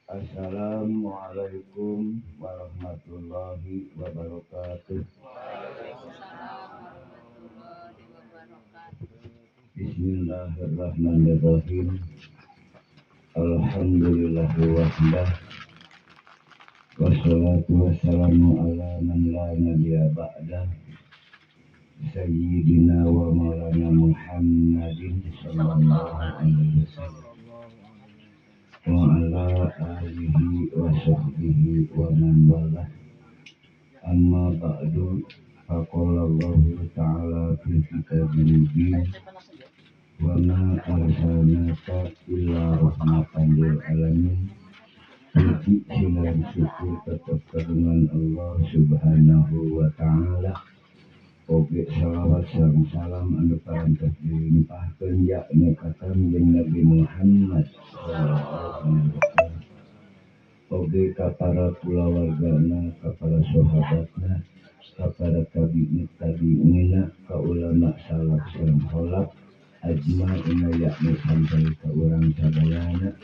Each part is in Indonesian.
Assalamualaikum warahmatullahi wabarakatuh. Bismillahirrahmanirrahim. Alhamdulillahi wahdah. Wassalatu wassalamu ala man la nabiyya ba'dah. Sayyidina wa maulana Muhammadin sallallahu alaihi wasallam. Wa ala alihi wa sahbihi wa man walah. Amma ba'du. Faqala Allah ta'ala fil kitabil mubin wa ma arsalnaka illa rahmatan lil alamin. Puji sinar syukur tetap kagungan Allah subhanahu wa ta'ala. Oge salawat sareng salam anu parantos dilimpahkeun yakni ka Kanjeng Nabi Muhammad sallallahu alaihi wasallam. Oge ka para kulawargana, ka para sahabatna, ka para tabi'ina, ka ulama salaf sareng khalaf ajma'ina yakni sampai ka urang sadayana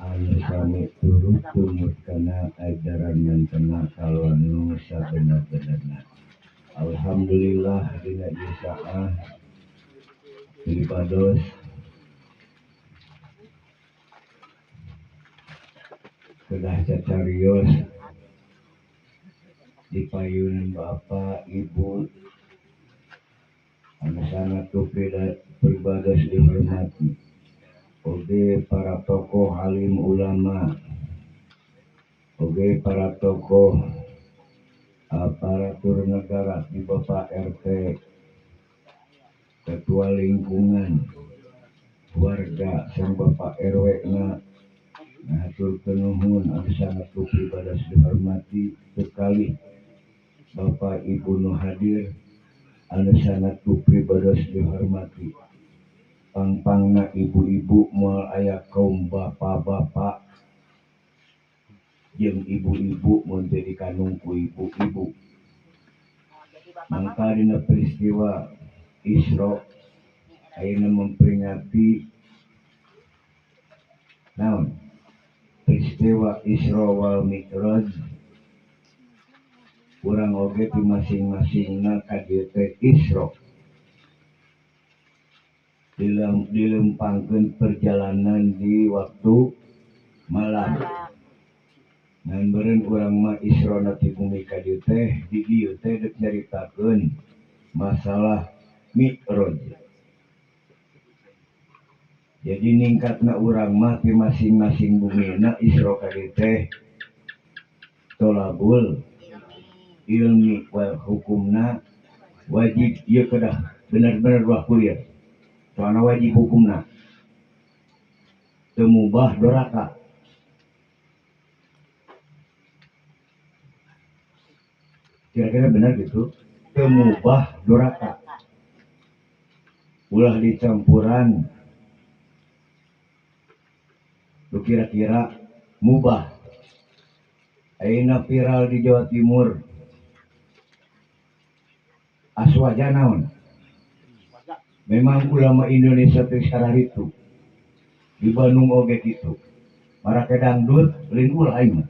anu sami turut tumut kana ajaran yang kena kalwanu sabenar-benarna. Alhamdulillah dina isaah ibados kedah cacarios di payunan Bapak Ibu anu sangat pribados dihormati, oge para tokoh alim ulama, oge para tokoh aparatur negara di Bapak RT, ketua lingkungan, warga, sang Bapak RW na ngaturkeun nuhun anu sangat pribados dihormati sekali Bapak Ibu nu hadir anu sangat pribados dihormati. Pangpangna ibu-ibu moal aya kaum bapak-bapak jeung ibu-ibu mun teu dikandung ku ibu-ibu. Mangka dina peristiwa Isra ayeuna memperingati naon? Peristiwa Isra wal Mi'raj. Urang oge di masing-masingna ka dieu teh Isra. Dilempangkeun perjalanan di waktu malam. Ngan beureun urang mah Isrona ti bumi ka dieu teh di dieu teh deuk nyaritakeun masalah Mi'raj. Jadi ningkatna urang mah di masing-masing bumina Isra ka dieu teh tolabul ilmi wal hukumna wajib ieu kedah bener-bener wah kuliah. Soalna wajib hukumna teu mubah doraka. Kira-kira benar gitu, teu mubah doraka. Ulah dicampuran lu kira-kira mubah. Ayeuna viral di Jawa Timur aswaja naon? Memang ulama Indonesia teh sararitu. Di Bandung oge kitu. Marake dangdut lain ulah aing.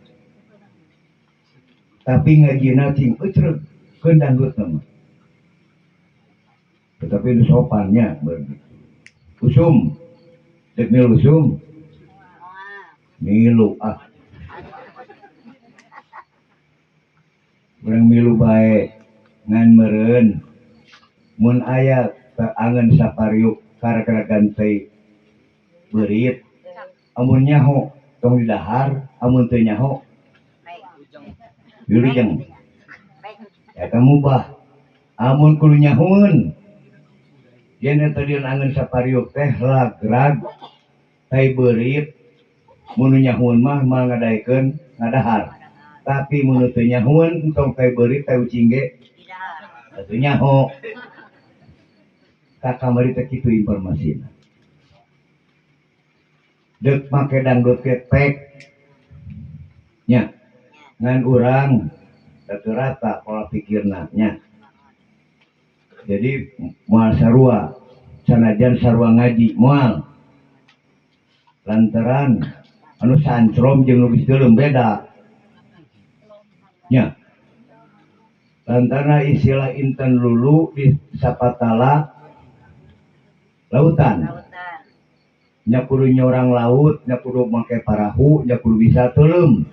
Tapi ngajina cing eucreug keun dangdut mah. Tetapi nu sopannya begitu. Usum. Cek milu usum. Milu ah. Urang milu bae ngan meureun mun aya angen sapariuk karek-karekan teh beurit amun nyaho tong didahar, amun teu nyaho wilujeng eta mubah. Amun kudu nyahoeun yen eta dieun angen sapariuk teh lagrag tai beurit mun nyahoeun mah mal ngadaekeun ngadahar. Tapi mun teu nyahoeun entong tai beurit tai ucing ge teu nyaho. Kakamari teh kitu informasina. Deuk make dangdut ketek nya ngan urang teu rata pola pikirna nya. Jadi moal sarua sanajan sarua ngaji moal lantaran anu sancrom jeung nu teuleum beda nya. Lantarna istilah inten lulu di sapatala lautan nya kudu nyorang laut, nya kudu make parahu, nya kudu bisa teuleum.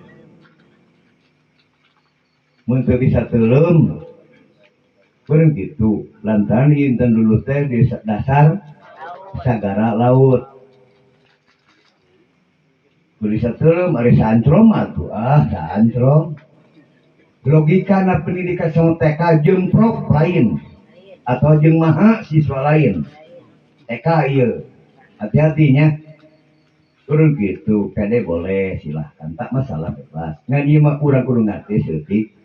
Mun teu bisa teuleum beurang kitu. Lantaran inten lulu teh di dasar sagara laut. Kudu bisa teuleum ari sancrom atuh sancrom. Logikana pendidikan sama TK jeung prof lain atau jeung mahasiswa lain. TK ieu hati-hatinya turun gitu pede boleh silahkan tak masalah bebas ngan ieu mah urang kudu ngerti seutik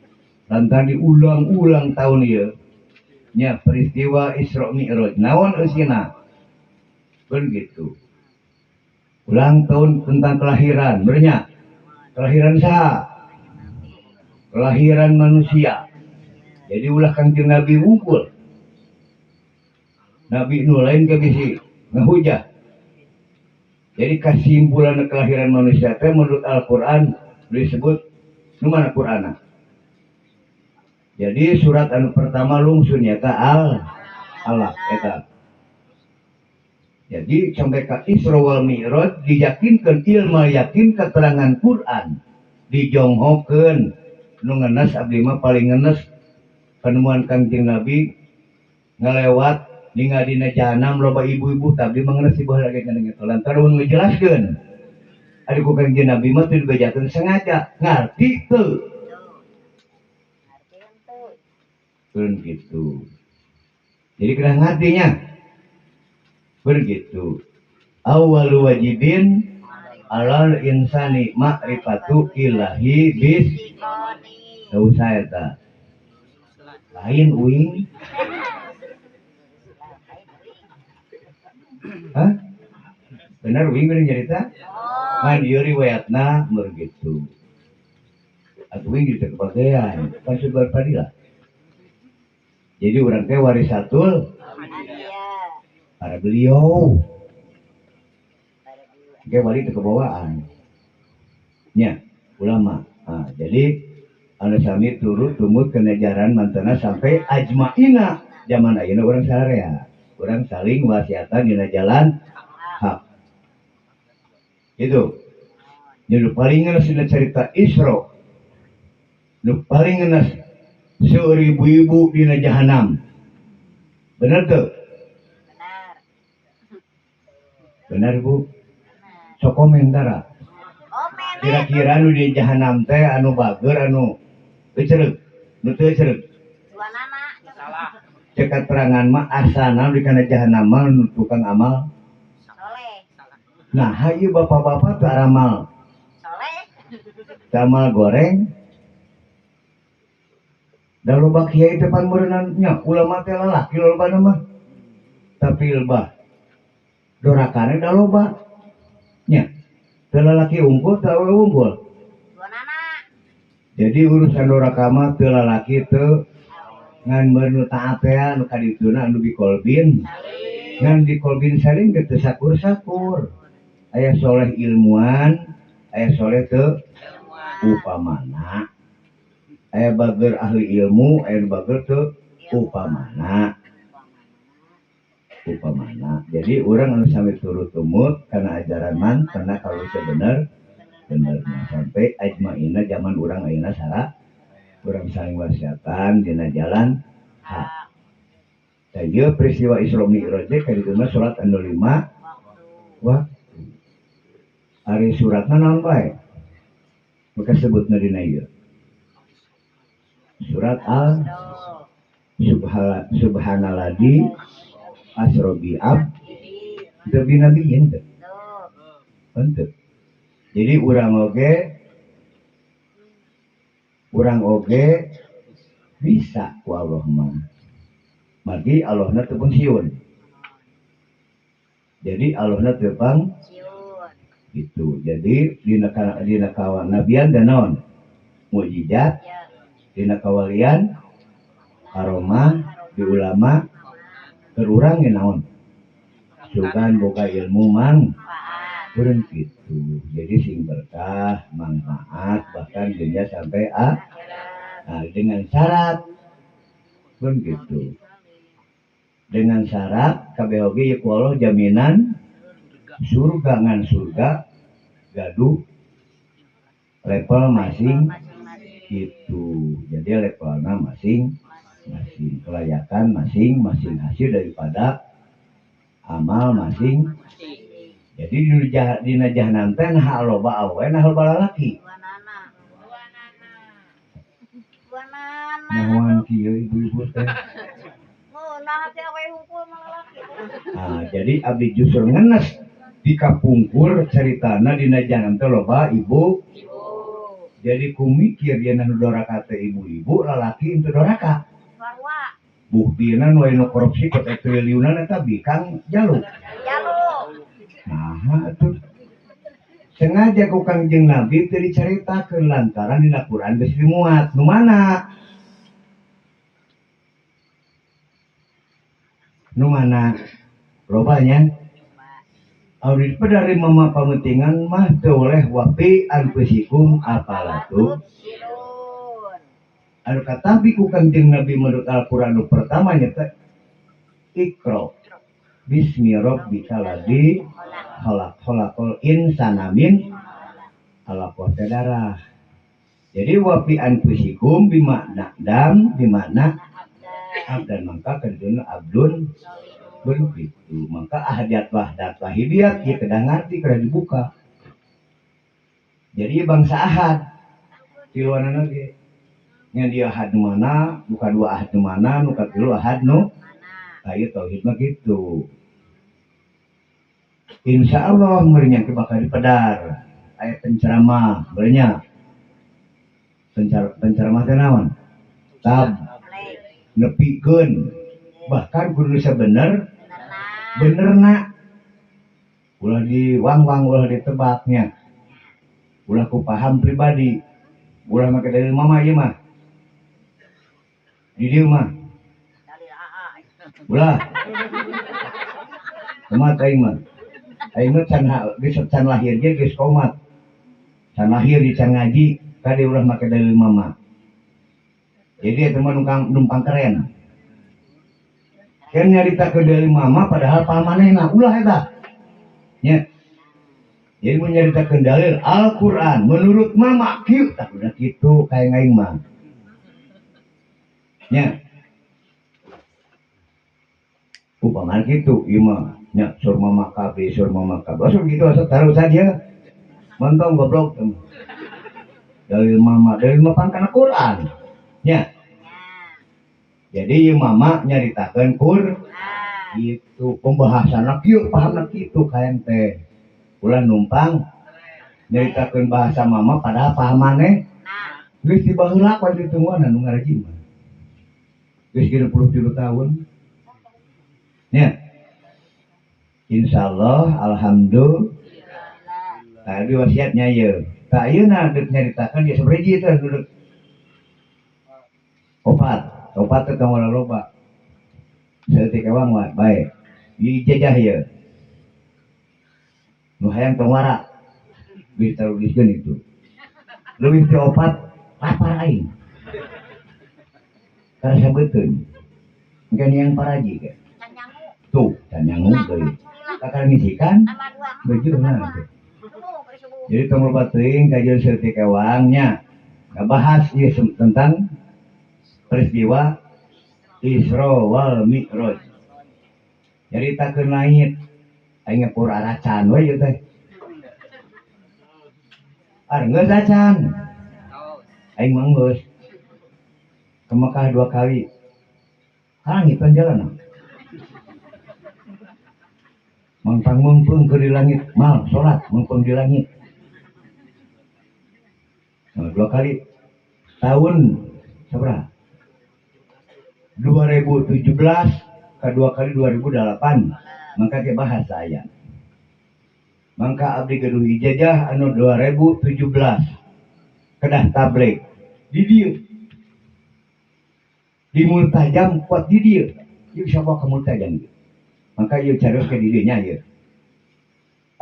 lantaran diulang-ulang tahun ieu nya peristiwa Isra Mi'raj naon eusina turun gitu ulang tahun tentang kelahiran bernya kelahiran saha kelahiran manusia. Jadi ulah Kangjeng Nabi wungkul Nabi nu lain ke bisi ngahujah. Jadi kesimpulan kelahiran manusia teh menurut Al-Qur'an disebut nu mana Qur'ana. Jadi surat anu pertama lungsun eta Alaq eta. Jadi sampai ke Isra wal Mi'raj diyakinkan ilmu yakin keterangan Qur'an dijonghokeun nu ngenes abdi mah paling ngenes penemuan Kangjeng Nabi ngelewat ningali dina jahanam loba ibu-ibu tapi mengenes ibu lagi ngene gitu lantaran ngejelaskeun ari ku Kangjeng Nabi mah teu dibejakeun sengaja ngarti teu beun gitu. Jadi kena ngartinya begitu. Awwalu wajibin alal insani ma'rifatu ilahi bis tau saya tak lain uing hah benar uing bener cerita kan ieu riwayatna begitu atuh uing gitu kebagian kan sebar padilah jadi urang teh warisatul para beliau ke wali teu kebawaan nya ulama. Nah, jadi anu sami turut tumut kenejaran mantena sampai ajmaina zaman ayeuna urang sararea urang saling wasiatan dina jalan hak itu. Jadi paling ngenes dina cerita Isra nu paling ngenes seueur ibu-ibu dina jahanam bener tuh benar bu sok komentar kira-kira anu di jahanam teh anu bager anu ceureuh nu teu ceureuh cek keterangan mah asana di kana jahanam mah tukang amal soleh. Nah hayu bapak-bapak teu aramal soleh amal goreng da loba kiai depan meureunannya ulama teh lalaki loba mah tapi lebah dorakane da loba nya teu lalaki unggul teu awewe unggul jadi urusan doraka mah teu lalaki teu ngan beunu taat teh anu kadituna anu bikolbin ngan bikolbin saling teu sakur-sakur aya soleh ilmuwan aya soleh teu upamana aya bager ahli ilmu aya bager teu upamana jadi orang anu sami turut tumut karena ajaran man karena kalau sebenar benernya sampai ajmaina zaman orang ayeuna sara orang saling wasiatan dina jalan hak. Dan ieu peristiwa Isra Mi'raj teh kadituna surat anu 5 waktu ari suratna naon bae maka sebutna dina ieu surat al subhanalladzi asrobi tapi nabiin untuk jadi urang oge bisa ku Allah mah magi Allahna teu siun jadi Allahna teu pang gitu. Jadi dina kawan nabian dan naon mukjizat dina kawalian aroma di ulama berurang naon sugan boga ilmu mang Kurang gitu. Jadi sing berkah, manfaat, bahkan dunia sampai nah, dengan syarat pun gitu. Dengan syarat KBOG ya Allah jaminan surga ngan surga gaduh level masing gitu. Jadi levelnya masing-masing, kelayakan masing-masing, hasil daripada amal masing. Jadi di jahanam teh nah loba awe nah loba lalaki. Nawan kieu ibu-ibu teh. Nah, jadi abdi justru ngenes di kapungkur ceritana dina jahanam teh loba ibu. Jadi kumikir ya nu doraka teh ibu-ibu lalaki itu doraka. Buktina nu anu korupsi ke triliunan eta bikang jaluk. Nah, atuh sengaja ku Kangjeng Nabi teu dicaritakeun lantaran dina Quran geus dimuat. Nu mana? Nu mana? Lobanya Audit pedari mama pametingan mah teu oleh wapi anfusikum apalatu. Anu katabi ku Kangjeng Nabi menurut Al-Qur'an nu pertama nyata Iqra bismi rabbikal ladzi khalaqal insana min 'alaq darah. Jadi wafi anfusikum bimakna dam bimakna abdan mangka keduna abdun begitu. Maka ahadiat wahdat wahidiyat ya kedah ngarti kedah dibuka. Jadi bangsa ahad tiluanana ge nya dia ahad nu mana buka dua ahad nu mana nu katilu ahad nu aya tauhid mah gitu. Insya Allah meureun bakal dipedar aya penceramah beurnya penceramah teh naon tab nepikeun bahkan kudu sabener benerna ulah diwang-wang ulah ditebaknya ulah ku paham pribadi ulah make dalil mama ieu mah di dieu mah ulah kumaha aing mah aing mah can lahir ge geus komat can lahir di can ngaji kade ulah make dalil mama jadi eta mah numpang keren kan nyarita ke dari mama padahal pamanehna ulah eta nya jadi menyaritakeun dalil Al-Qur'an menurut mama kieu tah udah kitu kae aing mah nya umpama kitu ieu mah nya sur mama kabeh asal gitu asal taruh saja montong goblok dalil mama pangkana Qur'an nya jadi ieu mama nyaritakeun Qur'an gitu pembahasan kieu pahamna kitu kaen teh ulah numpang nyaritakeun bahasa mama padahal pahamane geus di baheula ku ditungguan anu ngaraji mah geus 33 tahun nya insyaallah alhamdulillah tadi wasiatnya ieu ka ayeuna deuk nyaritakeun ya sabriji teh duduk opat teh tong loba setik awang mah bae dijajah ya nu hayang tong wara geus taruliskeun itu leuwih ti opat lapar aing karasa beuteun engke yang paraji ke tuh can nyangu deui kakak ngisikan bejeuna jadi tong loba teuing kajian setik awangnya ngabahas ieu tentang peristiwa Isra wal Mi'raj. Nyaritakeun langit aing ngepur aracan we ieu teh. Geus acan. Aing mah geus ke Mekah 2 kali. Langit pan jalan. Mengpang ke di langit, mal salat mengpang di langit. Nah, 2 kali tahun sabaraha? 2017 kedua kali 2008 maka dia bahas saya maka abdi gaduh ijazah anu 2017 kedah tabligh di dieu di Multajam kuat di dieu ieu sabab ke Multajam maka ieu caros ke di dieu nya ieu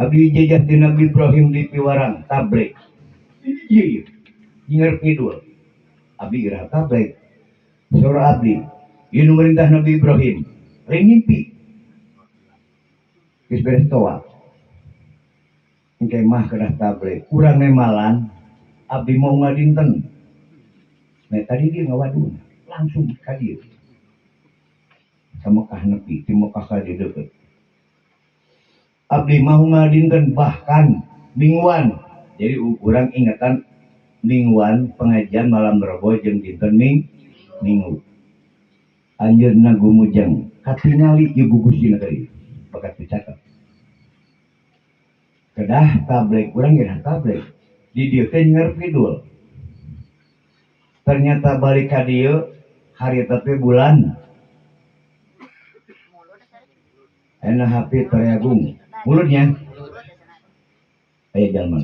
abdi jejak di Nabi Ibrahim di Piwarang tablek iya ngerti dua abdi gerah tablek surah abdi ieu merintah Nabi Ibrahim ring ngimpi geus beres toa engke mah kedah tablek urang nemalan abdi mau ngadinten nah tadi dia ngawadun langsung ka dieu ka Mekah nepi ti Mekah ka dieu deukeut abdi mau ngadinten bahkan mingguan jadi urang ingatan mingguan pengajian malam rebo jeung dinten minggu anjeunna gumujeng katingali ieu gugus dina tadi bakat dicatat kedah tablek urang geus tablek di dieu teh nyer pidul ternyata balik ka dieu harita teh bulan ena HP Tariagung mulutnya aya jalma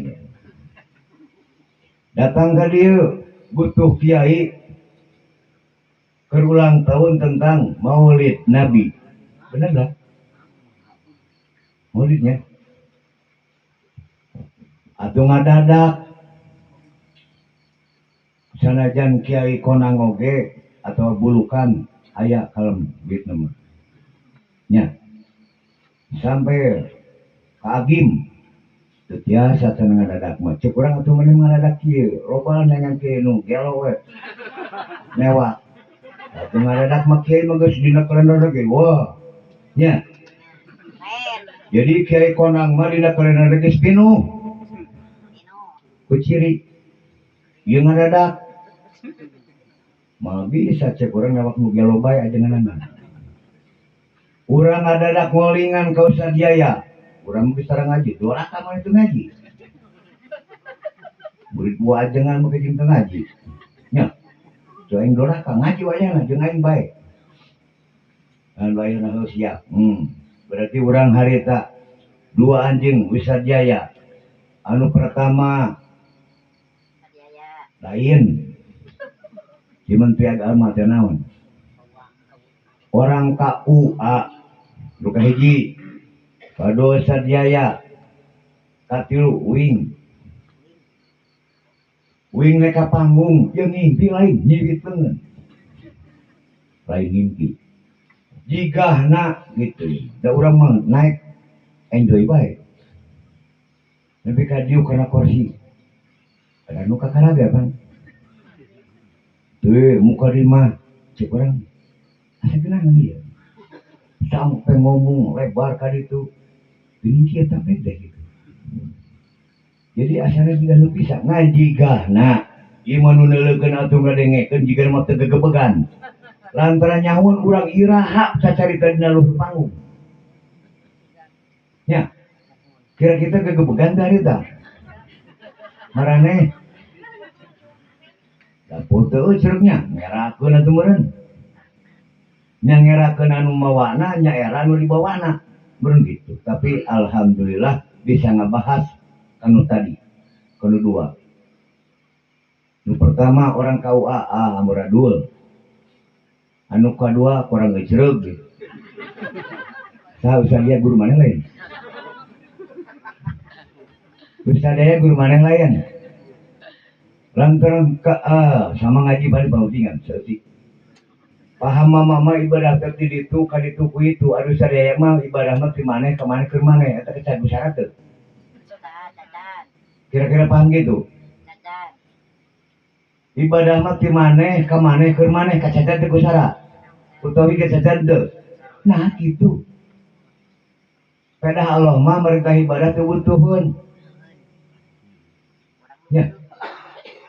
datang ka dieu butuh kiai keur ulang tahun tentang Maulid Nabi bener lah maulidnya atuh ngadadak sanajan kiai konang oge atau bulukan aya kalem duit nama nya sampai ka Agim teu tiasa cenah ngadadak mah cek urang atuh meureun ngadadak kieu loba nangan kieu nu gelo we mewah atuh ngadadak mah kiai mah geus dina kalender ge wah nya jadi kiai konang mah dina kalender geus pinuh ku ciri ieu ngadadak mah bisa cek urang nyawak nu gelo bae ajenganna urang ngadadak ngolingan ka Ustaz Jaya urang geus tara ngaji dua rakaat mah itu ngaji murid buah ajengan mah jeung teu ngaji nya teu aing dua rakaat ngaji wayahna jeung aing bae kan bayarna geus siap berarti urang harita dua anjing Ustaz Jaya anu pertama lain di Menteri Agama teh naon orang KUA nu kahiji Kado Ustaz Jaya katilu wing neka panggung jeung ngimpi lain nyibit leungeun lain ngimpi jigahna gitu da urang mah naik enjoy bae nepi ka dieu kana kursi ada nu kakaraga pan teu muka di mah cek urang asa geunangan ieu sampai ngomong lebar ka ditu ini kia tak beda gitu jadi asalnya juga nu bisa ngajigahna ieu mah nu neuleukkeun atuh ngadengekeun jiga mah teu gegebegan lantaran nyahun urang iraha sacarita dina luhur panggung nya kira kita gegebegan teh harita maraneh dapur teu ceruknya ngerakeun atuh meureun nya ngerakeun anu mawana nya era anu dibawana meureun gitu tapi alhamdulillah bisa ngabahas kanu tadi kanu dua nu pertama orang KUA amuradul anu kadua kurang ngejreug gitu Ustaz dia guru mana lain Ustaz dia guru mana lain lantaran sama ngaji bari pautingan seutik paham mama ibadah teh di ditu ka ditu ku itu aduh sadaya mah ibadah mah ti maneh ka maneh keur maneh eta kecan syarat teu kira-kira paham gitu ibadah mah ti maneh ka maneh keur maneh kacacat teu ku syarat utawi kacacat teu nah gitu pedah Allah mah merintah ibadah teu butuhun ya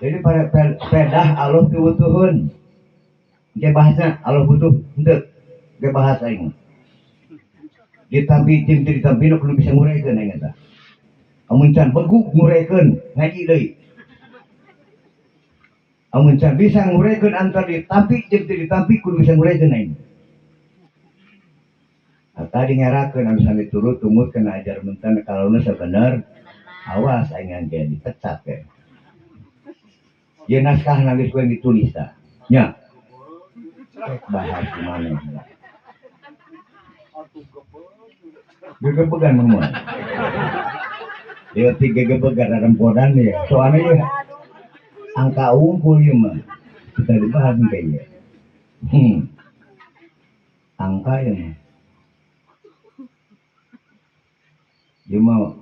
jadi pada pedah Allah teu butuhun ge bahasa Allah butuh henteu ge bahasa aing ditampi tim ditampi nu kudu bisa ngurekeun aing eta amun can beguk ngurekeun ngaji deui amun can bisa ngurekeun antar ditampi jeung teu ditampi kudu bisa ngurekeun aing tadi ngerakeun anu sami turut tumut kana ajar mentan kalona sabener awas aing ge dipecat ge ye naskah nangis ku ditulis tah nya bahas gimana gegebegan mun. Dia tiga gegebegan rempodan ya. Soalnya ya angka unggul ya mah. Kita dibahas kayaknya. Angka ya mah. Dia mau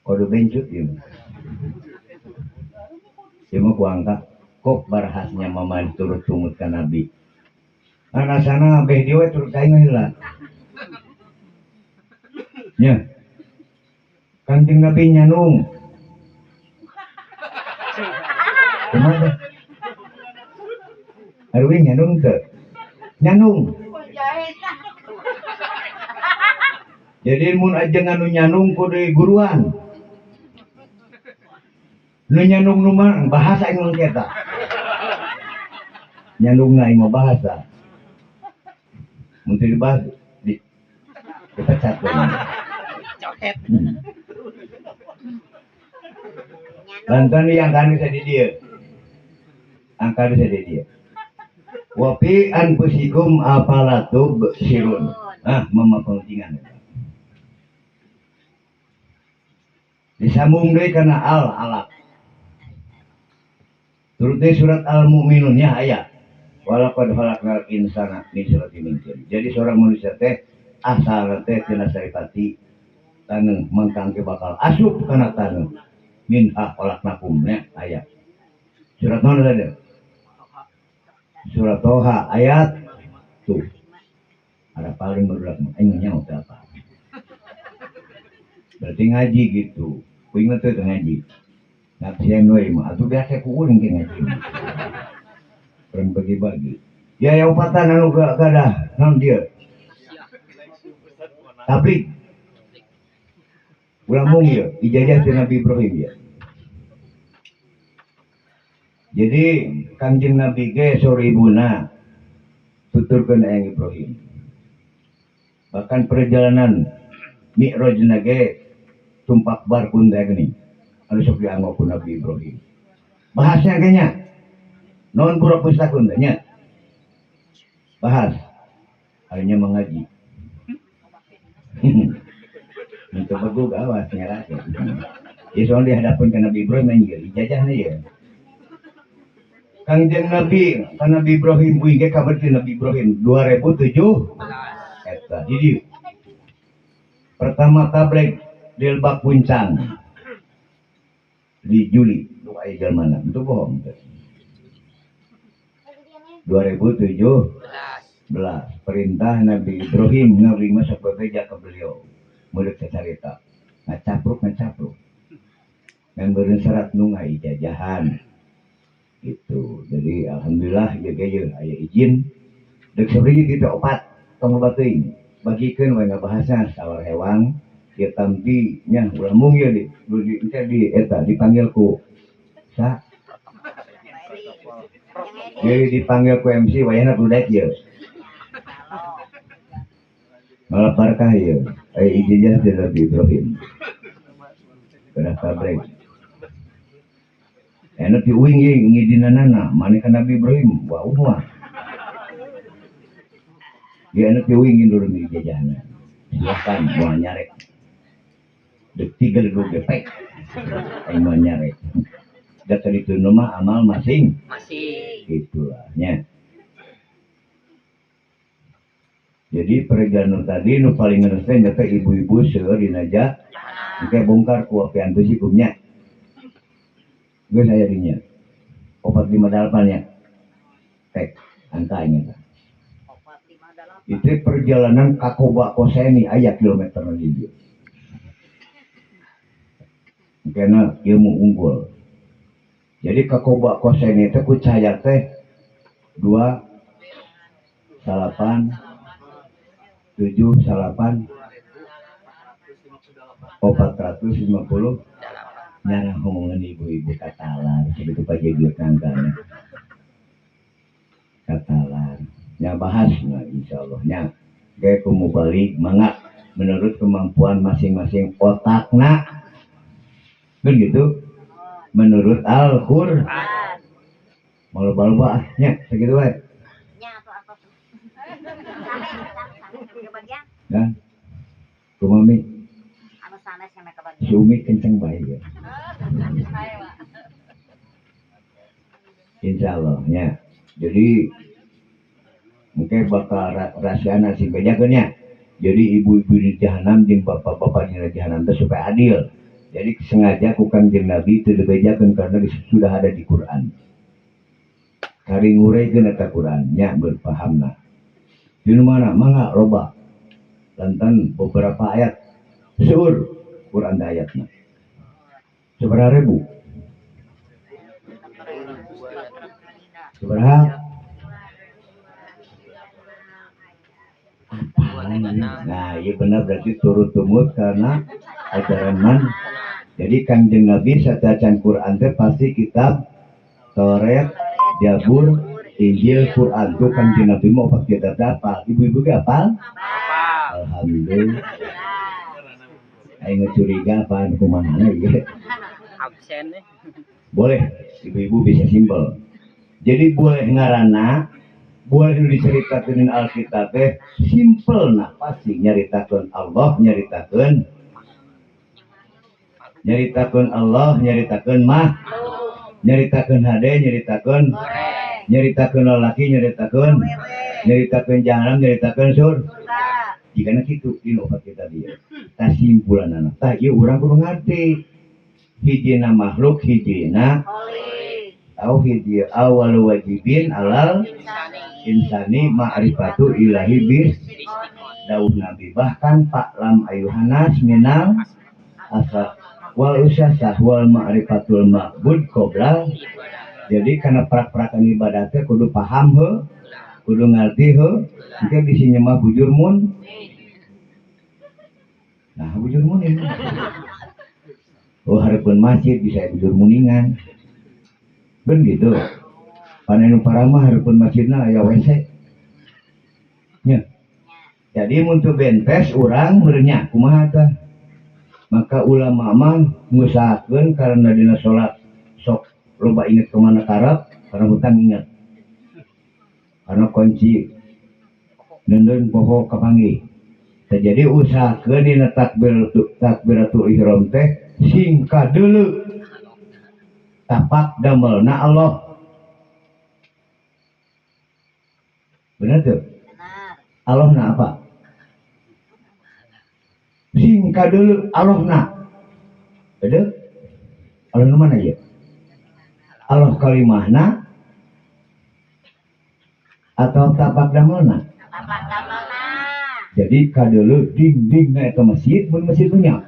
kode bencut ya mah. Dia mau ku angka kok barahasnya mama turut sumut ka nabi. Karena sana beh dia turut kain lah. Ya. Kanjeng Nabi nyanung. Kemana? Arwin nyanung ke? Nyanung. Jadi mun aja nganu nyanung kudu guruan. Nu nyanung nu mah bahasa yang kita. Nyanung na imo bahasa. Mun teu dibahas di dipecat kan. Lantan yang kan bisa di dia. Angka bisa di dia. Wapi anfusikum apalatub sirun. Mama pentingan. Disambung deui kana al-alaq. Turutnya surat Al-Mu'minun nya ayat. Walaqad khalaqnal insana min suratin min tin. Jadi seorang manusia teh asal teh tina saripati taneuh mangkang bakal asup kana taneuh. Minha khalaqnakum nya ayat. Surat mana tadi? Surat Toha ayat tuh. Ada paling berulang enggaknya udah apa? Berarti ngaji gitu. Ku inget tuh ngaji. Ngajian we mah atuh biasa ku urang ke ngaji. Kurang bagi-bagi. Ya yang upatan anu gadah naon dia. Tapi ulah mung ya ijazah ti Nabi Ibrahim ya. Jadi Kanjeng Nabi ge sore ibuna tuturkeun ayang Ibrahim. Bahkan perjalanan Mi'raj ge tumpak bar pun teh geuning. Anu sok dianggo ku Nabi Ibrahim. Bahasnya kayaknya non pura pustakun teh nya. Bahas hanya mengaji. Untuk bagus awas ngarake. Ya soal dihadapkan ke Nabi Ibrahim anjir ijazahna ya. Kanjeng Nabi, kan Nabi Ibrahim uing ge kabar ti Nabi Ibrahim 2007 eta. Jadi pertama tabligh di Lebak Puncang di Juli lu aya jamana itu bohong. 2017 perintah Nabi Ibrahim nerima sabebeja ke beliau murid carita ngacapruk dan beureun syarat nu ngaijajahan gitu. Jadi alhamdulillah ge aya izin deuk sabrigi kita opat tong bateuing bagikeun we ngabahasna sawar hewang ieu tampi nya ulah mung ieu di eta dipanggil ku sa jadi dipanggil ku MC wayahna budak ieu malah barkah ieu aya ijazah dari Nabi Ibrahim kada tabligh enak diuing ye ngidinanana maneh ka Nabi Ibrahim wa umma dia enak diuing dulu di ijazahna silakan mau nyarek dek 3 lu gepek aing mau nyarek data itu nama amal masing itulah nya. Jadi perjalanan tadi nu paling ngeresnya nyata ibu-ibu seueur dina ja engke bongkar ku apian besi kumnya gue saya dinya 458 ya tek angkanya itu perjalanan Kakoba Koseni aya kilometer lagi karena ilmu unggul. Jadi Kakoba Koseni itu ku cahaya teh 450 nyarang ngomongan ibu-ibu katalan segitu pagi dia kangkana katalan nya bahas nah insyaallah nya ge kumu balik mangga menurut kemampuan masing-masing otakna begitu menurut Al-Qur'an malu-malu nya segitu wae nya atau apa kan kumami anu sanes yang mereka bagi. si Umi kenceng baik ya. Insya Allah ya. Jadi mungkin bakal rahasiana sih bejakannya. Jadi ibu-ibu di jahanam jeung bapak-bapak di jahanam itu supaya adil. Jadi sengaja kukang jeung Nabi itu dibejakan karena sudah ada di Quran. Kari ngurekeun eta Quran nya berpahamna. Di mana mangga loba. Lantan beberapa ayat seueur Quran ayatna. Seberapa ribu? Seberapa? Nah, iya benar berarti turut tumut karena ajaran man. Jadi Kanjeng Nabi satacan Quran teh pasti kitab Taurat, Zabur, Injil, Quran. Tuh Kanjeng Nabi mau pakai kitab apa? Ibu-ibu gak hafal? Alhamdulillah. Ayo curiga apaan kumaha ya. Absen nih. Boleh, ibu-ibu bisa simpel. Jadi boleh ngarana, boleh diceritakan Alkitab teh simpel nah pasti nyaritakan Allah, nyaritakan Allah, nyaritakan mah, nyaritakan hade, nyaritakan lelaki, nyaritakan jahanam, nyaritakan surga. Jika gitu inovat kita dia. Kesimpulan anak, tah ieu urang kudu ngerti. Hijina makhluk, hijina tauhid awal wajibin alal insani ma'rifatu ilahi bis dawuh Nabi bahkan Pak Lam ayuhanas minal asal wal usasah wal ma'rifatul ma'bud qoblal. Jadi karena prak-prakan ibadatnya kudu paham he, kudu ngerti he, mungkin bisinya mah bujur mun. Nah bujur mun ini. Oh harapun masjid bisa bujur muningan. Ben gitu. Panenu parama harapun masjidna aya WC. Nya. Jadi untuk bentes urang merenya kumaha tah. Maka ulama mah ngusahakeun karena dina salat sok loba inget kemana karep karena hutang ingat. Karena kunci neundeun poho kapanggih. Jadi usahakeun dina takbiratul ihram teh singkat dulu. Tapak damelna Allah. Benar tuh? Allah na apa? Singkat dulu Allah na. Betul? Allah na mana ya? Allah kalimahna atau tapak damelna? Tapak damelna. Jadi kadulu dindingna eta masjid mun masjid punya.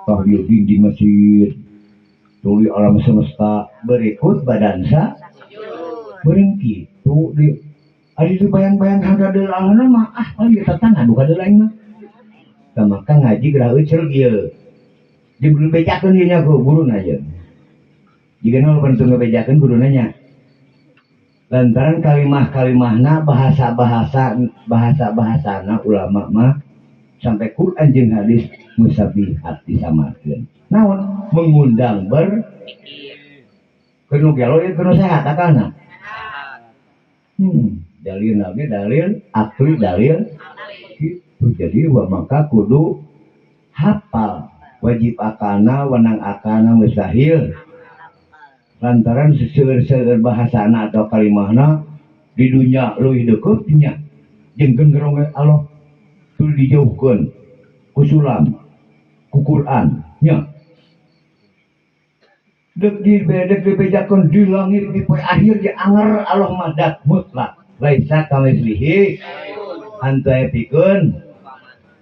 Tah dieu dinding masjid. Tuli alam semesta berikut badansa beureung kitu di ari di bayang-bayang hanggadeuh alana mah paling kita tanah buka deul aing mah. Tah maka ngaji geura euceul ieu. Diberi bejakeun ieu nya ku guruna aja. Jigana lu bantu ngebejakeun guruna nya. Lantaran kalimah-kalimahna bahasa-bahasana ulama mah sampai Quran jeung hadis musabihat disamakeun. Naon mengundang kenu gelo ieu kenu sehat akana. Dalil nabi dalil akli dalil gitu. Jadi maka kudu hafal wajib akana wenang akana mustahil. Lantaran seueur-seueur bahasana atau kalimahna di dunia leuwih deukeut nya jeung genggerong Allah tuluy dijauhkeun ku sulam ku Quran nya dek dibejakeun di langit di poe akhir di anger Allah madat mutlak laisa kamislihi anta epikeun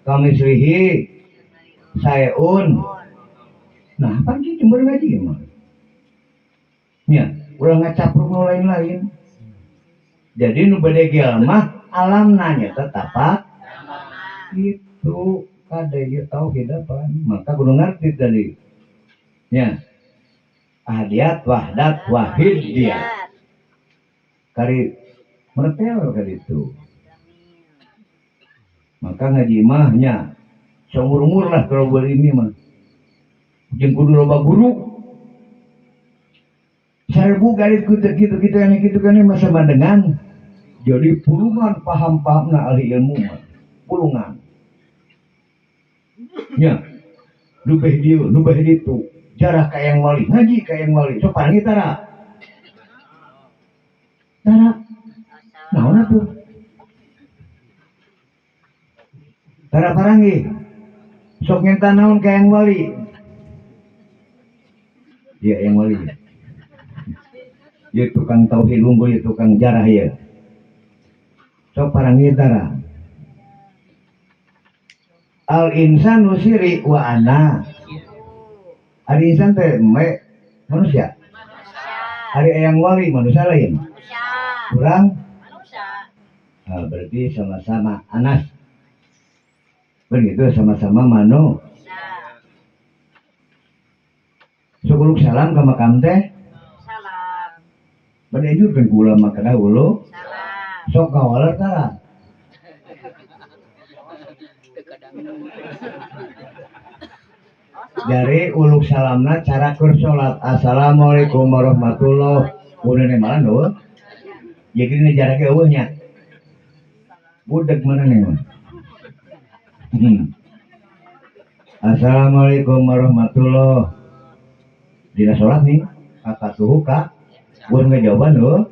kamislihi saeun. Nah apa kitu cuma ngaji mah nya ulah ngacapruk nu lain-lain. Jadi nu bade mah alam nanya tetapak itu kada ieu tauhid apa maka kudu ngarti tadi nya ahadiyat wahdat wahid dia kari mertel ka ditu. Maka ngaji mah nya seumur-umur lah kalau berini mah jeung kudu loba guru. Serbu garis gitu yang gitu kan masa dengan jadi pulungan paham-pahamna ahli ilmu mah pulungan nya lubeh dieu lubeh ditu jarah ka yang wali ngaji ka yang wali sok parangi tara naon atuh tara parangi sok ngenta naon ka yang wali ya yang wali ya tukang tauhid unggul ya tukang jarah ya sok parangi tara al insanu siri wa ana ari insan teh manusia ari yang wali manusia lain kurang nah, berarti sama-sama anas begitu sama-sama manusia sukuluk salam ke makam teh salam berjujurkan kula maka dahulu sok kawalar tara dari uluk salamna cara keur salat assalamualaikum warahmatullahi wabarakatuh malan eueuh ya gini jarak eueuhnya budeg mana nih assalamualaikum warahmatullahi dina salat nih kakak suhu kak buat ngejawaban loh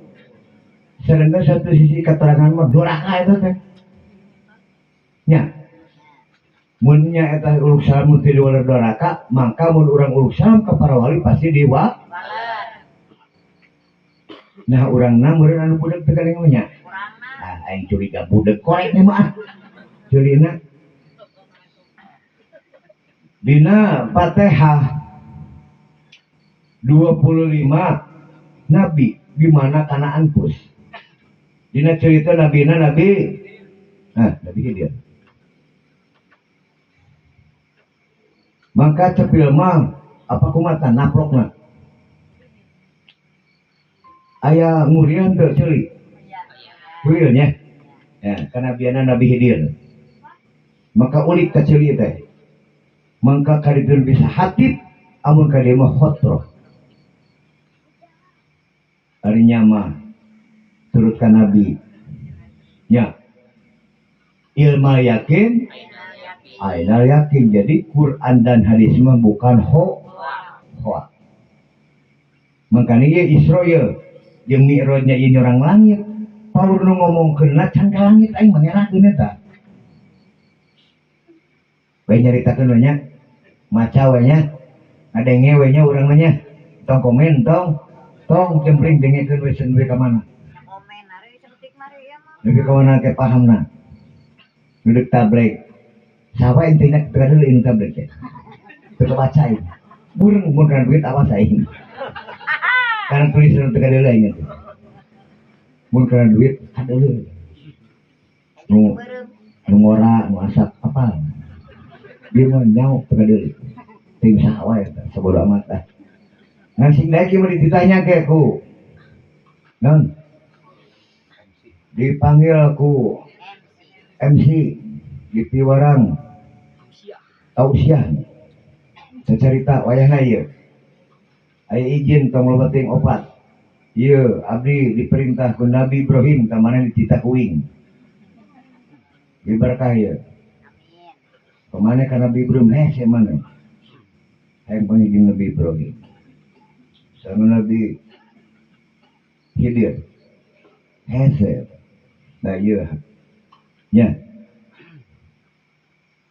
sedangkan satu sisi keterangan mah doraka itu teh nya munnya eta uluk salam mun teu diwaler doraka maka mun urang uluk salam ka para wali pasti diwa nah urangna meureun anu budeg teh kadang nya aing curiga budeg korek nih mah curina dina Fatihah 25 nabi di mana Kanaan pus dina cerita nabi nabi dia maka cepil mah apa kumata naprokna aya ngurian teu ceuli ngurian ya karena biana nabi Hidir maka ulik ka ceuli teh mangka kadikeun bisa hatib amun ka dieu mah khotroh ari nyama turut ka nabi nya ilmu yakin ainal yakin jadi Quran dan hadis mah bukan hoak makanya ya Isra ya jeung Mi'rajnya ieu orang langit paur nu ngomongkeunna can ka langit aing mangerakeun eta bae nyaritakeun we nya maca we nya ngadenge we nya urang nya tong komen tong jempring dengekeun we sen we ka mana komen ari cantik mari ya mah nepi ka mana ke pahamna duduk tablek sawa intinya teu deuleu inu tablek teh teu baca ieu burung mun kana duit awas aing kana tulisan teu deuleu aing teh mun kana duit kadeuleu nu ngora nu asap apa dia mah nyaho teu deuleu ting saha wae sabodo amat tah ngan sing daek mah ditanya ke ku non dipanggil ku MC di piwarang tausiah cerita wayahna ieu aya izin tong lobating opat ieu abdi diperintah ku Nabi Ibrahim ka mana di Citakuing diberkah ieu kemana ka Nabi Ibrahim sia mana hayang panggil Nabi Ibrahim sama Nabi Hidir hese nah ieu nya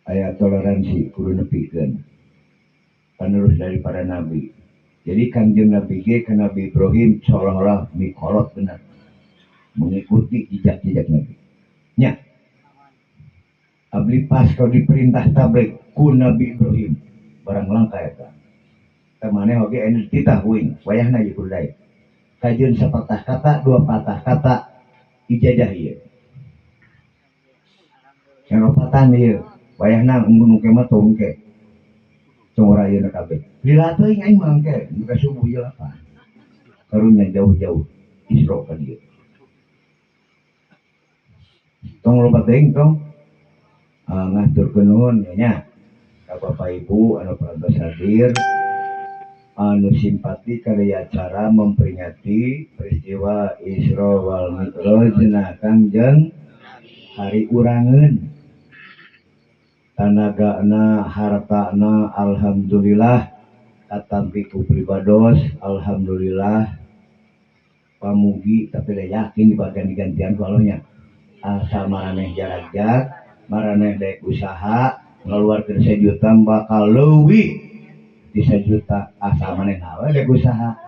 aya toleransi kudu nepikeun penerus dari para nabi jadi kanjeng Nabi ge ka Nabi Ibrahim seolah-olah mikolot benar mengikuti jejak-jejak Nabi nya abdi pas kau diperintah tablek ku Nabi Ibrahim barang langka eta tamane oge anu titahuing wayahna ieu kudu daek kajeun sapatah kata dua patah kata ijazah ieu yang opatan ieu wayahna unggun ke mah tongke congora ieu na kabeh lila teuing aing mah engke muka subuh ieu apa karunya jauh-jauh Isra ka dieu tong loba teuing tong ngaturkeun nuhun nya ka Bapak Ibu anu parantos hadir anu simpati kali acara memperingati peristiwa Isra wal Mi'raj na Kangjeng hari urangeun tanagana hartana alhamdulillah katampi ku pribados alhamdulillah pamugi tapi da yakin di bagian digantian ku Allahnya asal maraneh jarajak maraneh daek usaha ngaluarkeun 1 juta bakal leuwih di 1 juta asal maneh nawe daek usaha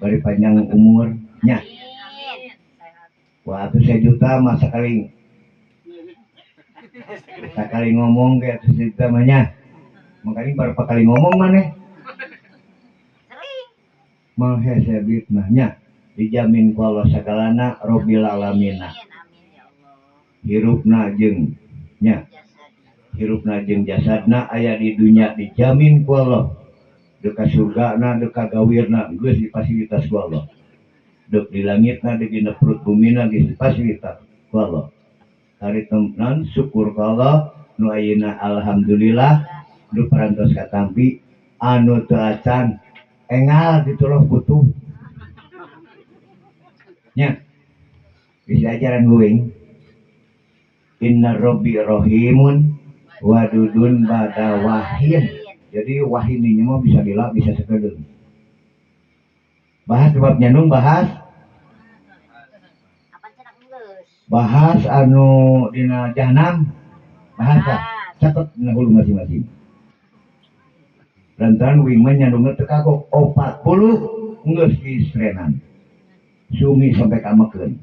bari panjang umurnya Amin. Sehat. wah atuh 1 juta masa kali sakali ngomong kayak atuh 1 juta mah nya makanya berapa kali ngomong maneh Sering. mah hese bitnahnya dijamin ku Allah sagalana robbil alamina Amin. Amin ya Allah. hirupna jeung nya Jasad. hirupna jeung jasadna aya di dunya dijamin ku Allah deuk ka surgana deuk ka gawirna geus difasilitas ku Allah deuk di langitna deuk dina perut bumina geus difasilitas ku Allah hari temenan syukur ku Allah nu ayeuna alhamdulillah nu parantos katampi anu teu acan engal gitu loh butuh nya bisa ajaran guing inna rabbi rahimun wadudun bada wahin jadi wahin ini mah bisa dilak bisa sekedeng bahas bab nyandung bahas Apa cenah geus? bahas anu dina jahanam bahasa catat dina hulu masing-masing lantaran wing mah nyandungna teu kagok 40 geus disrenan sumi sampai kamekeun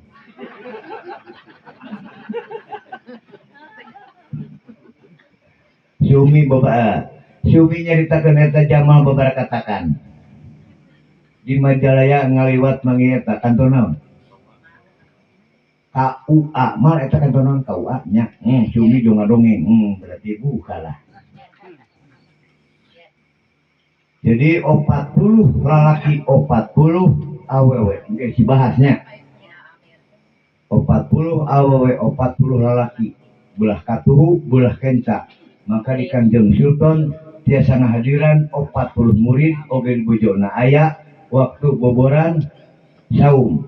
Sumi nyaritakeun eta Jamal babara katakan di Majalaya ngaliwat mangi eta kantor naon KUA mal eta kantor naon KUA nya Sumi jeung ngadongeng berarti bukalah jadi 40 lalaki 40 awewe geus dibahasnya 40 awewe 40 lalaki belah katuhu belah kenca maka di Kanjeng Sultan tiasa ngahadiran 40 murid oge di bojona aya waktu boboran saum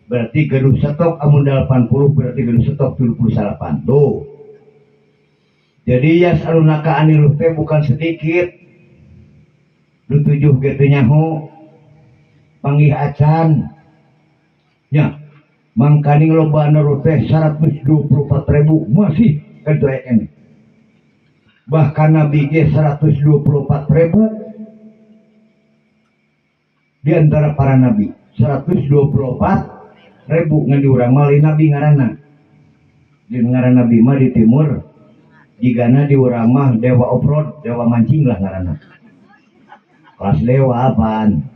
berarti geus stok amun 80 berarti geus stok 78 tuh jadi yasalunaka anil teh bukan sedikit du 7 ge teu nyaho panggih acan nya mangkaning loba anu teh 124.000 masih kitu aya keneh bahkan Nabi ge 124.000 di antara para nabi 124.000 ngan di urang mah lain nabi ngaranna di ngaran nabi mah di timur jigana di urang mah dewa oprod dewa mancing lah ngaranna kelas dewa apaan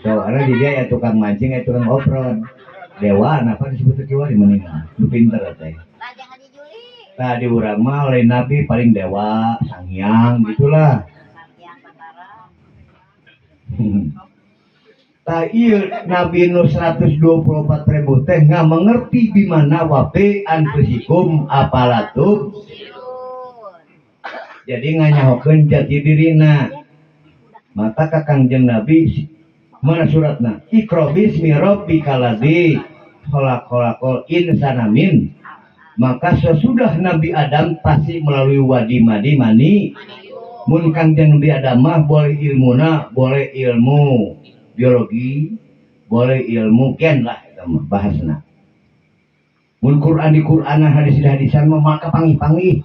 soalnya di dia ya tukang mancing ya tukang oprod dewa apa disebut dewa di mana lu pinter teh Lah jangan dijuli. nah di urang mah lain nabi paling dewa sangyang gitulah Yang Batara. tah ieu nabi nu 124.000 teh nggak mengerti di mana wape anfusikum apalatum Sirun. jadi nganyahokeun jati dirina maka ka Kangjeng Nabi mana suratna Iqra bismi rabbikal ladzi khalaqal insana min maka sesudah Nabi Adam pasti melalui wadi madi mani mun Kangjeng Nabi Adam mah boleh ilmuna boleh ilmu biologi boleh ilmu ken lah eta mah bahasna mun Quran di Quranan hadis di hadisan mah maka panggih-panggih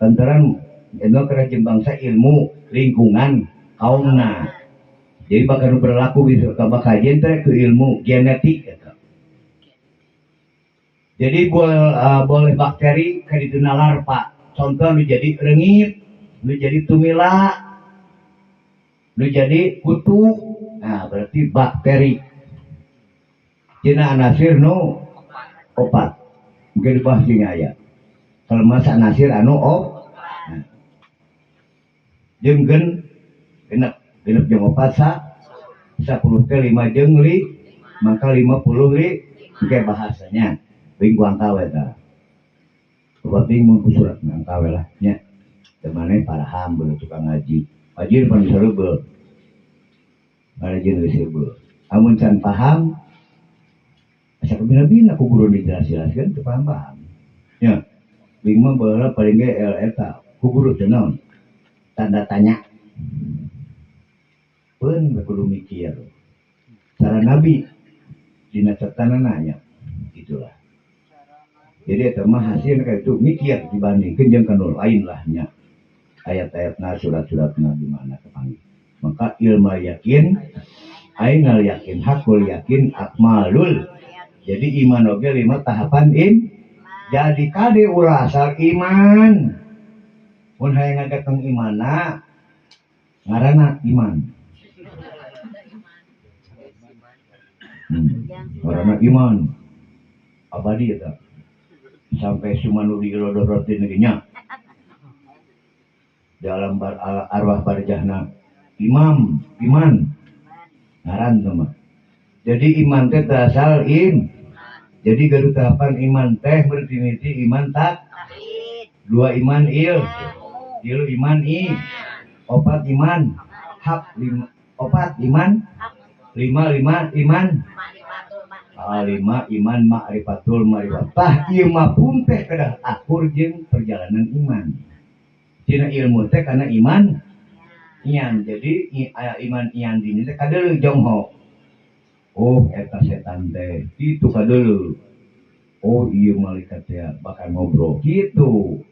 lantaran eno kerajaan bangsa ilmu lingkungan kaumna jadi bakal berlaku bisa bakal jentre ke ilmu genetik gitu. Jadi boleh bakteri kadituna larva contoh lu jadi rengit lu jadi tumila lu jadi kutu nah berarti bakteri cina anasir nu opat mungkin bahasanya aya kalau masa anasir anu nah. Jeung genep jeung opat 10 ke 5 jeung li maka 50 li kayak bahasanya bing angkawe ta buat bingung surat angkawe lah nya temane para hambur tukang ngaji depan sareubeul ada jeung geus heubeul amun can paham asa bina-bina ku guru dijelas-jelaskeun teu paham nya bing mah baheula paling ge eta ku guru teh naon tanda tanya pun kudu mikir cara nabi dina catanana nya gitulah jadi eta mah hasil kayak itu mikir dibandingkeun jeung kanu lain lah nya ayat-ayatna surat-suratna di mana kepanggih maka ilmu yakin ainal yakin hakul yakin akmalul jadi iman oge 5 tahapan jadi kade ulah asal iman mun hayang ngagateng imana ngaranna iman ngaranna iman abadi eta sampai sumanu diilodorotin ge nya dalam arwah barjahna iman ngaran mah jadi iman teh asal jadi garu tahapan iman teh berarti iman tak dua iman tilu iman opat iman hak opat iman lima iman 5 iman ma'rifatul ma'rifatah ieu mah pun teh kedah akur jeung perjalanan iman tina ilmu teh kana iman ian jadi iman ian dini teh kadeuleu jongho oh eta setan teh itu kadeuleu oh ieu malaikat teh bakal ngobrol gitu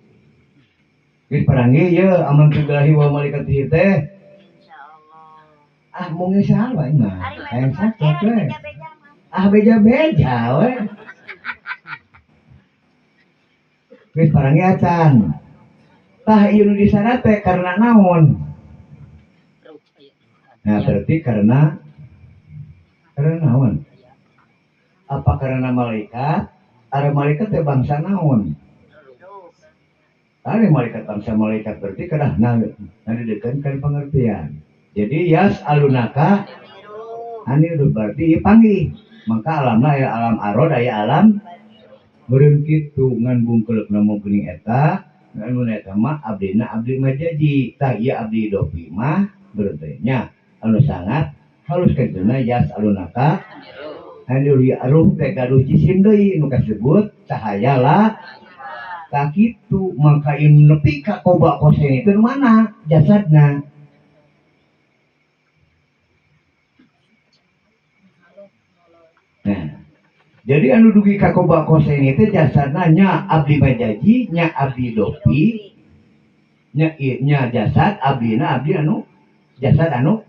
geus parange ye aman tugahi wa malaikat ieu teh insyaallah mung saha wae mah hayang sakit we beja we geus parange acan tah ieu nu disana teh karena naon nah berarti karena naon apa karena malaikat ada malaikat teh bangsa naon ada malaikat bangsa malaikat berarti kedah ngadedekeun kan pengertian jadi yas alunaka aniru berarti panggih maka alamna aya alam arod aya alam beureun kitu ngan bungkeulna mung geuning eta ngan mun eta mah abdina abdi majaji tah ieu abdi dopi mah berarti nya anu sangat halus keduna yas alunaka aniru aruh teh gaduh jisim deui nu kasebut cahaya lah tah kitu maka ieu nepi ka koba kosen itu mana jasadna nah jadi anu dugi ka koba kosen itu jasadna nya abdi majaji nya abdi dopi nya jasad abdina abdi anu jasad anu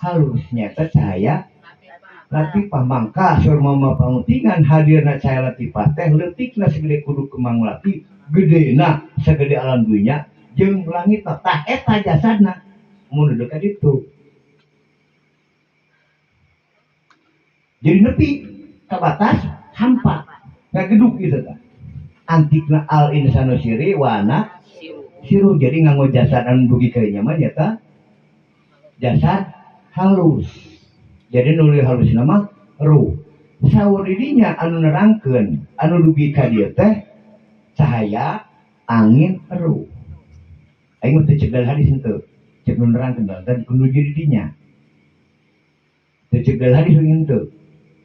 halus nyata cahaya latifah mangka surma pangutingan hadirna cahaya latifah teh leutikna segede kudu kemang lati gedena segede alam dunya jeung langit tah eta jasadna mun dekat itu jadi nepi ka batas hampa ngageduk gitu tah antikna al insanu siri wana siru jadi nganggo jasad anu dugi ka nya mah nyata jasad halus jadi nuli halus nama ruh saur didinya anu nerangkeun anu dugi ka dieu teh cahaya angin ruh aing mah teu cegal hadis henteu cek nu nerangkeun dan kudu didinya teu cegal hadis henteu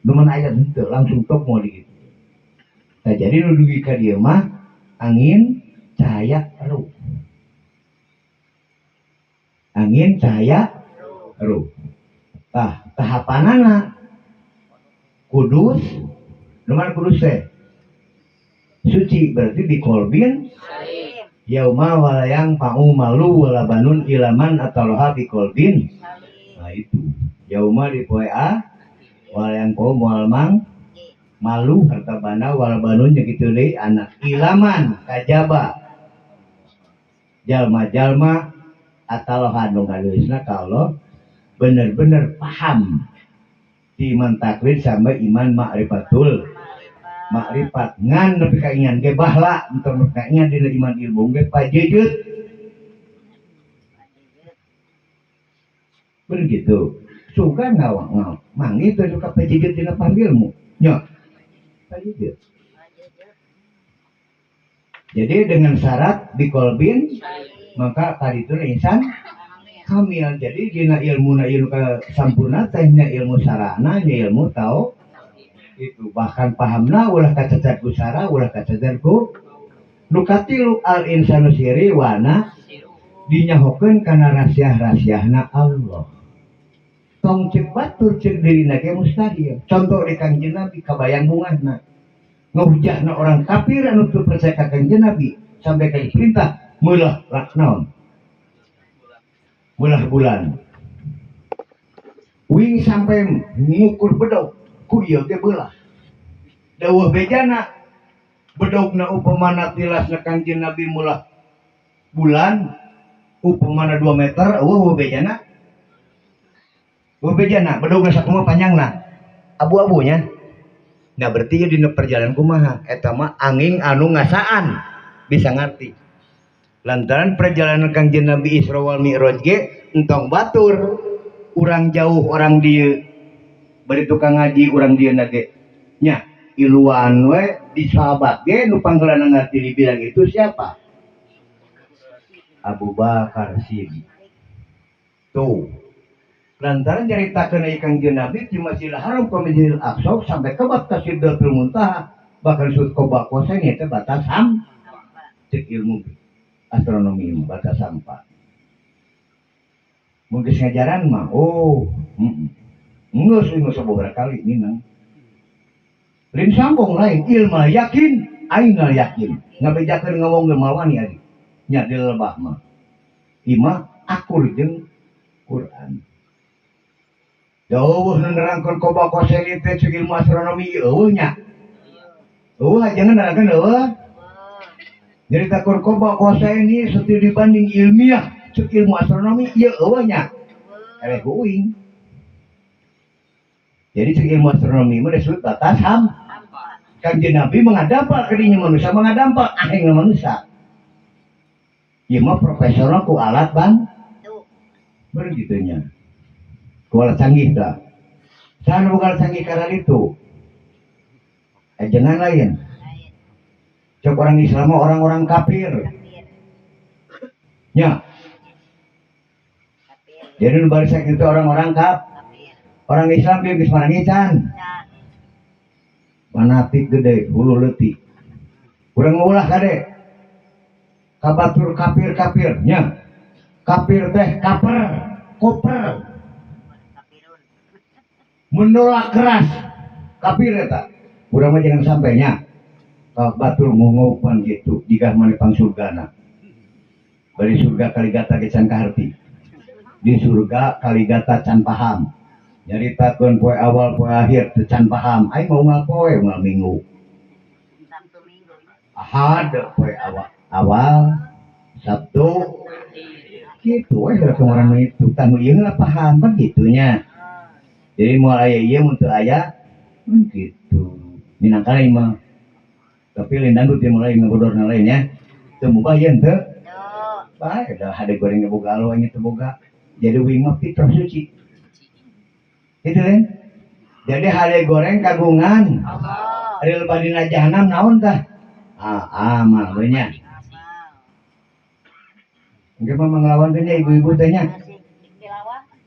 nu mana ayat henteu langsung tok mau di kitu nah jadi nu dugi ka dieu mah angin cahaya ruh angin cahaya ruh tah tahapanana kudus numan kudus teh suci berarti di kolbin yauma walayang pa'u malu wala banun ilaman ataloha di kolbin nah itu yauma di poe a walayang pa'u mualmang malu harta bana wala banun jeung kitu deui anak ilaman kajaba jalma-jalma ataloha nu gadeusna kalau benar-benar paham di iman taklid sampai iman ma'rifatul ma'rifat ngan nepi ka ingan ge bahla entar nepi ka ingan dina iman ilmu ge pajejeut begitu sugan ngawang mangi teh suka pajejeut dina panggilmu nya pajejeut jadi dengan syarat bikolbin maka tadi itu insan kamil jadi dina ilmu na ilmu sampurna tehnya ilmu sarana nya ilmu itu bahkan pahamna ulah kacacat ku sara ulah kacacat ku nu katilu al insanu siri wana dinyahokeun kana rasiah-rasiahna Allah tong cek batur cek dirina ge mustahil contoh di Kangjeng Nabi kabayang bungahna ngehujahna orang kafir anu teu percaya ka Kangjeng Nabi sampai ka perintah meulah naon meulah bulan wing sampai ngukur bedog ku ieu ge beulah dawuh bejana bedogna upamana tilasna Kangjeng Nabi meulah bulan upamana 2 meter eueuh bejana bedogna sakumaha panjangna abu-abunya nah berarti dina perjalanan kumaha eta mah angin anu ngasaan bisa ngarti lantaran perjalanan Kangjeng Nabi Isra wal Mi'raj ge entong batur urang jauh orang dieu bari tukang ngaji urang dieu na ge nya iluan we di sahabat ge nu panggeulana ngarti dibilang itu siapa Abu Bakar Siddiq tuh lantaran nyaritakeun ieu Kangjeng Nabi di Masjidil Haram ka Masjidil Aqsa sampai ke batas Sidratul Muntaha bahkan sud qoba kosen eta batas ham cek ilmu astronomi batas sampah mungkin ngajaran mah geus sabaraha kali minang lain sambung lain ilmu yakin ainal yakin ngabejakeun ngomong malwani ari nya di lebah mah imah akur jeung Quran jauh nerangkan koba kosen itu cek ilmu astronomi eueuh nya eueuh jangan nerangkan eueuh nyaritakeun koba kosen ini studi dibanding ilmiah cek ilmu astronomi ieu eueuh nya eleh uing jadi cek ilmu astronomi mah disebut batas ham Kangjeng Nabi mengadampak kadinya manusia mengadampak aheng manusia ieu mah profesional ku alat bang begitunya kuala canggih dah sana bukan canggih karena itu jangan lain cok orang Islam orang-orang kafir ya jadi barisan itu orang-orang orang Islam dia bisa mana ngican fanatik gede hulu letih kurang ngulah kade kabatur kafir-kafirnya kafir teh koper menolak keras kafir eta urang mah jangan sampainya ka batur ngomongpan gitu jika mana pang surgana bari surga kaligata ge can kaharti di surga kaligata can paham nyaritakeun poe awal poe akhir teu can paham aing mau ngapoe moal minggu Sabtu minggu Ahad poe awal Sabtu gitu orang itu kan ieu nggak paham kan gitunya jadi mau aya ieu mun teu aya gitu minangkali mah tapi lain dangdut dia mulai ngebodorna lain ya teu mubah ieu teu bae dah hade goreng boga aloe nya teu boga jadi wing mah fitrah suci itu kan jadi hade goreng kagungan ari lebadina jahanam naon tah amal we nya engke mah ngelawan teh ibu-ibu teh nya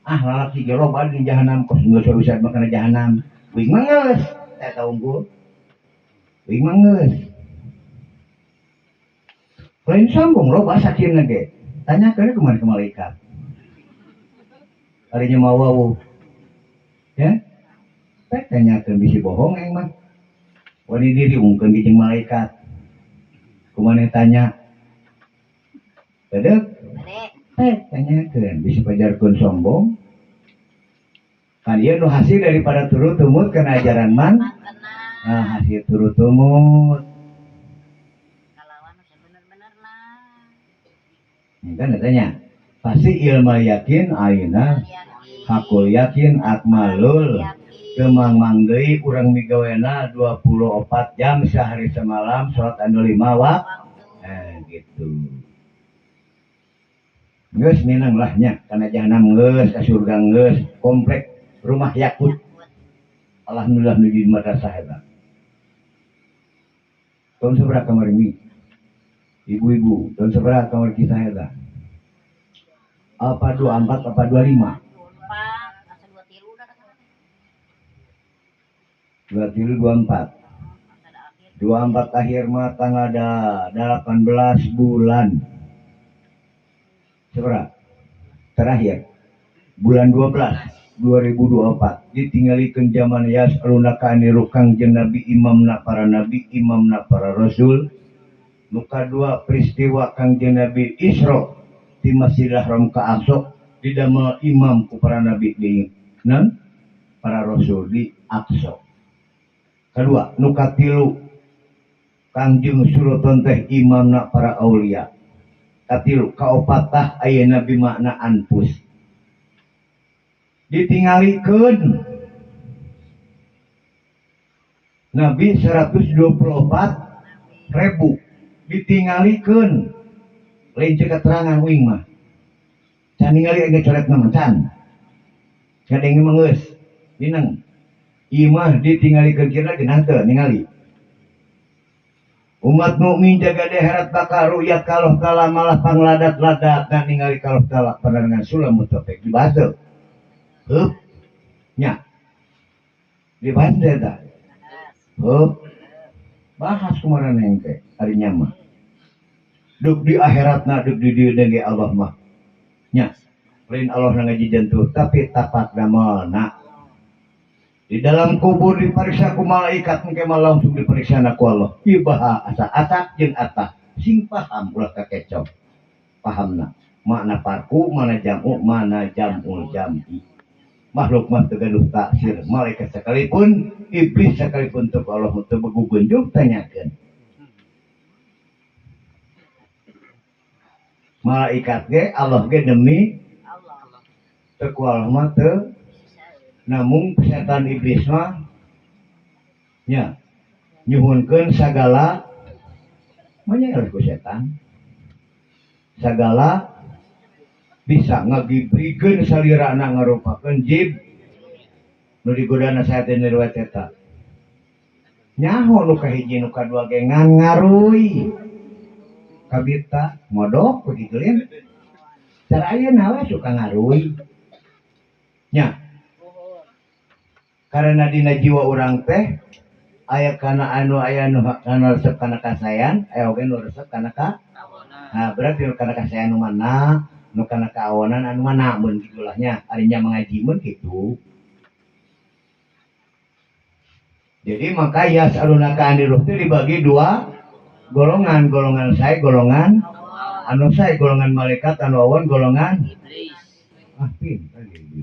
lalaki jero bal di jahanam kos geus urusan makana jahanam wing mah geus eta unggul wing mah geus lain sambung loba sakieu ge tanyakeun kemana ke malaikat ari nya mau wawuh ya teh tanyakeun bisi bohong aing mah wani diri ungkeun jeung malaikat kumaha tanya bedeg tanyakeun bisa pajarkeun sombong kan ieu nu hasil daripada turut tumut kana ajaran man hasil turut tumut kalawan bener-bener nah kan katanya pasti ilmu yakin ayeuna hakul yakin akmalul kemang mangdeui urang migawena 24 jam sehari semalam salat anu 5 waktu gitu geus minang lah nya kana jahanam geus ka surga geus komplek rumah yakut alhamdulillah nu di madrasah eta tahun sabaraha kamari mi ibu-ibu tahun sabaraha kamari kisah eta apa 24 apa 25 23 24 akhir mah tanggal 18 bulan seberapa terakhir bulan 12 2024 ditinggalikeun zaman yas'aluna ka'ani kangjeng Nabi imamna para nabi imamna para rasul. Nu kadua peristiwa kangjeng Nabi Isra di Masjidil Haram ka Aqsa didamel imam ku para nabi di para rasul di Aqsa. Kedua nu katilu kangjeng surutan teh imamna para aulia. Katilu kaopatah aya nabi makna anpus ditinggalikeun nabi 124.000 ditinggalikeun lain cek keterangan wing mah can ningali age coret nama can kadenge mangeus mineng imah ditinggalikeun kira geunah teu ningali umat mukmin jaga deharat bakal ru'yat kalau kala malah pangladat-ladat dan ningali kalau kala pandangan sulam mutafik dibahas teu heup nya dibahas teu eta heup bahas kumaha neng teh ari nya mah duk di akhiratna duk di dieu ge Allah mah nya lain Allah na ngajijan tuh tapi tapak damelna di dalam kubur diperiksa ku malaikat engke mah langsung diperiksa ku Allah ibaha asa-asa jeung atah sing paham ulah kakecok pahamna makna parku mana jamu mana jamul jam'i makhluk mah teu gaduh taksir malaikat sekalipun iblis sekalipun teu Allah teu begugunjuk tanyakeun malaikat ge Allah ge demi teu ku Allah mah teu namun setan iblis mah nya nyuhunkeun sagala menyeal ku setan sagala bisa ngagibrikeun salirana ngarupakeun jib nu digodana saeun riwayat eta nyaho nu kahiji nu kadua ge ngaruy kabita modok begitu lain cara ayeuna we suka ngaruy nya karena dina jiwa urang teh aya kana anu aya nu resep kana kasayan aya oge nu resep kana ka nah berarti nu kana kasayan nu mana nu kana kaonan anu mana mun gitulah nya ari nya mengaji mun kitu jadi maka ya saruna ka andi ruh teh dibagi dua golongan sae golongan anu sae golongan malaikat anu awan golongan iblis pintar gitu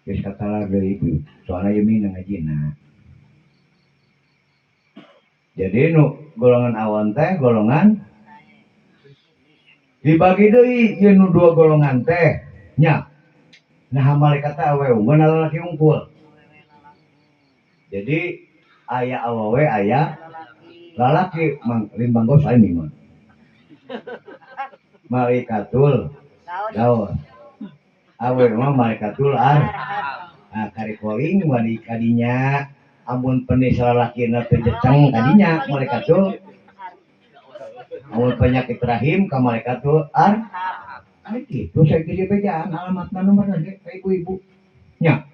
geus katalar deui itu soalna ieu mah ngajina jadi nu golongan awan teh golongan dibagi deui ieu nu dua golongan teh nya nah malaikat teh awewe unggal lalaki unggul jadi aya awewe aya lalaki limbang gos lain mah malaikatul daun awewe mah malaikatul nah kari koling wadi kadinya amun penis lalakina teu jeceng kadinya malaikatul amun penyakit rahim ka malaikatul ari kitu saeutik di bejaan alamatna nomorna ge ka ibu-ibu nya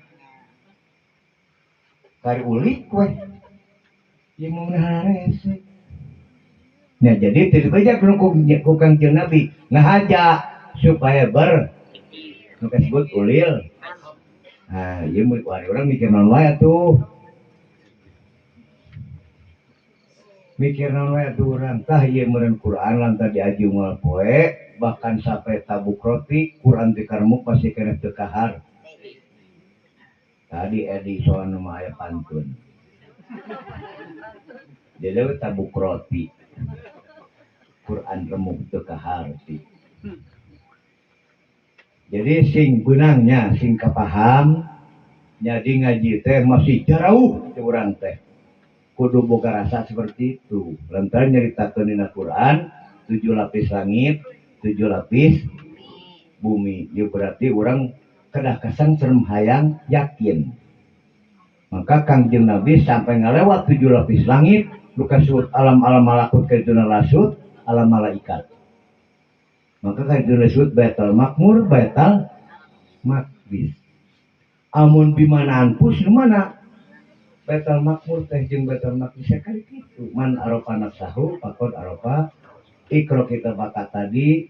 kari ulik we ieu mah rese nya jadi teu dibeja ku kangjeng Nabi ngahaja supaya nu disebut ulil. Nah, ieu mah orang mikir naon wae atuh. Mikir naon wae atuh urang tah ieu meureun Quran lantar diaji unggal poe bahkan sampai tabuk roti Quran teh karemu pasti keneh teu kahar. Tadi edi soal mah aya pantun. Jadi tabuk roti Quran remuk teu kahar sih. Jadi sing beunangnya sing kapaham jadi ngaji teh masih jauh ti urang teh kudu boga rasa seperti itu lantaran nyaritakeun dina Quran 7 lapis langit 7 lapis bumi ieu berarti urang kedah kesang serem hayang yakin maka kangjeng Nabi sampai ngalewat 7 lapis langit nu kasebut alam-alam malakut kaituna lasut alam malaikat maka kaituna disebut Baitul Makmur Baitul Maqdis amun bimanaan pus nu mana Betal makmur teh jeung betal makmur sekali kitu. Man arofa nafsahu faqad arofa ikro kita bakat tadi,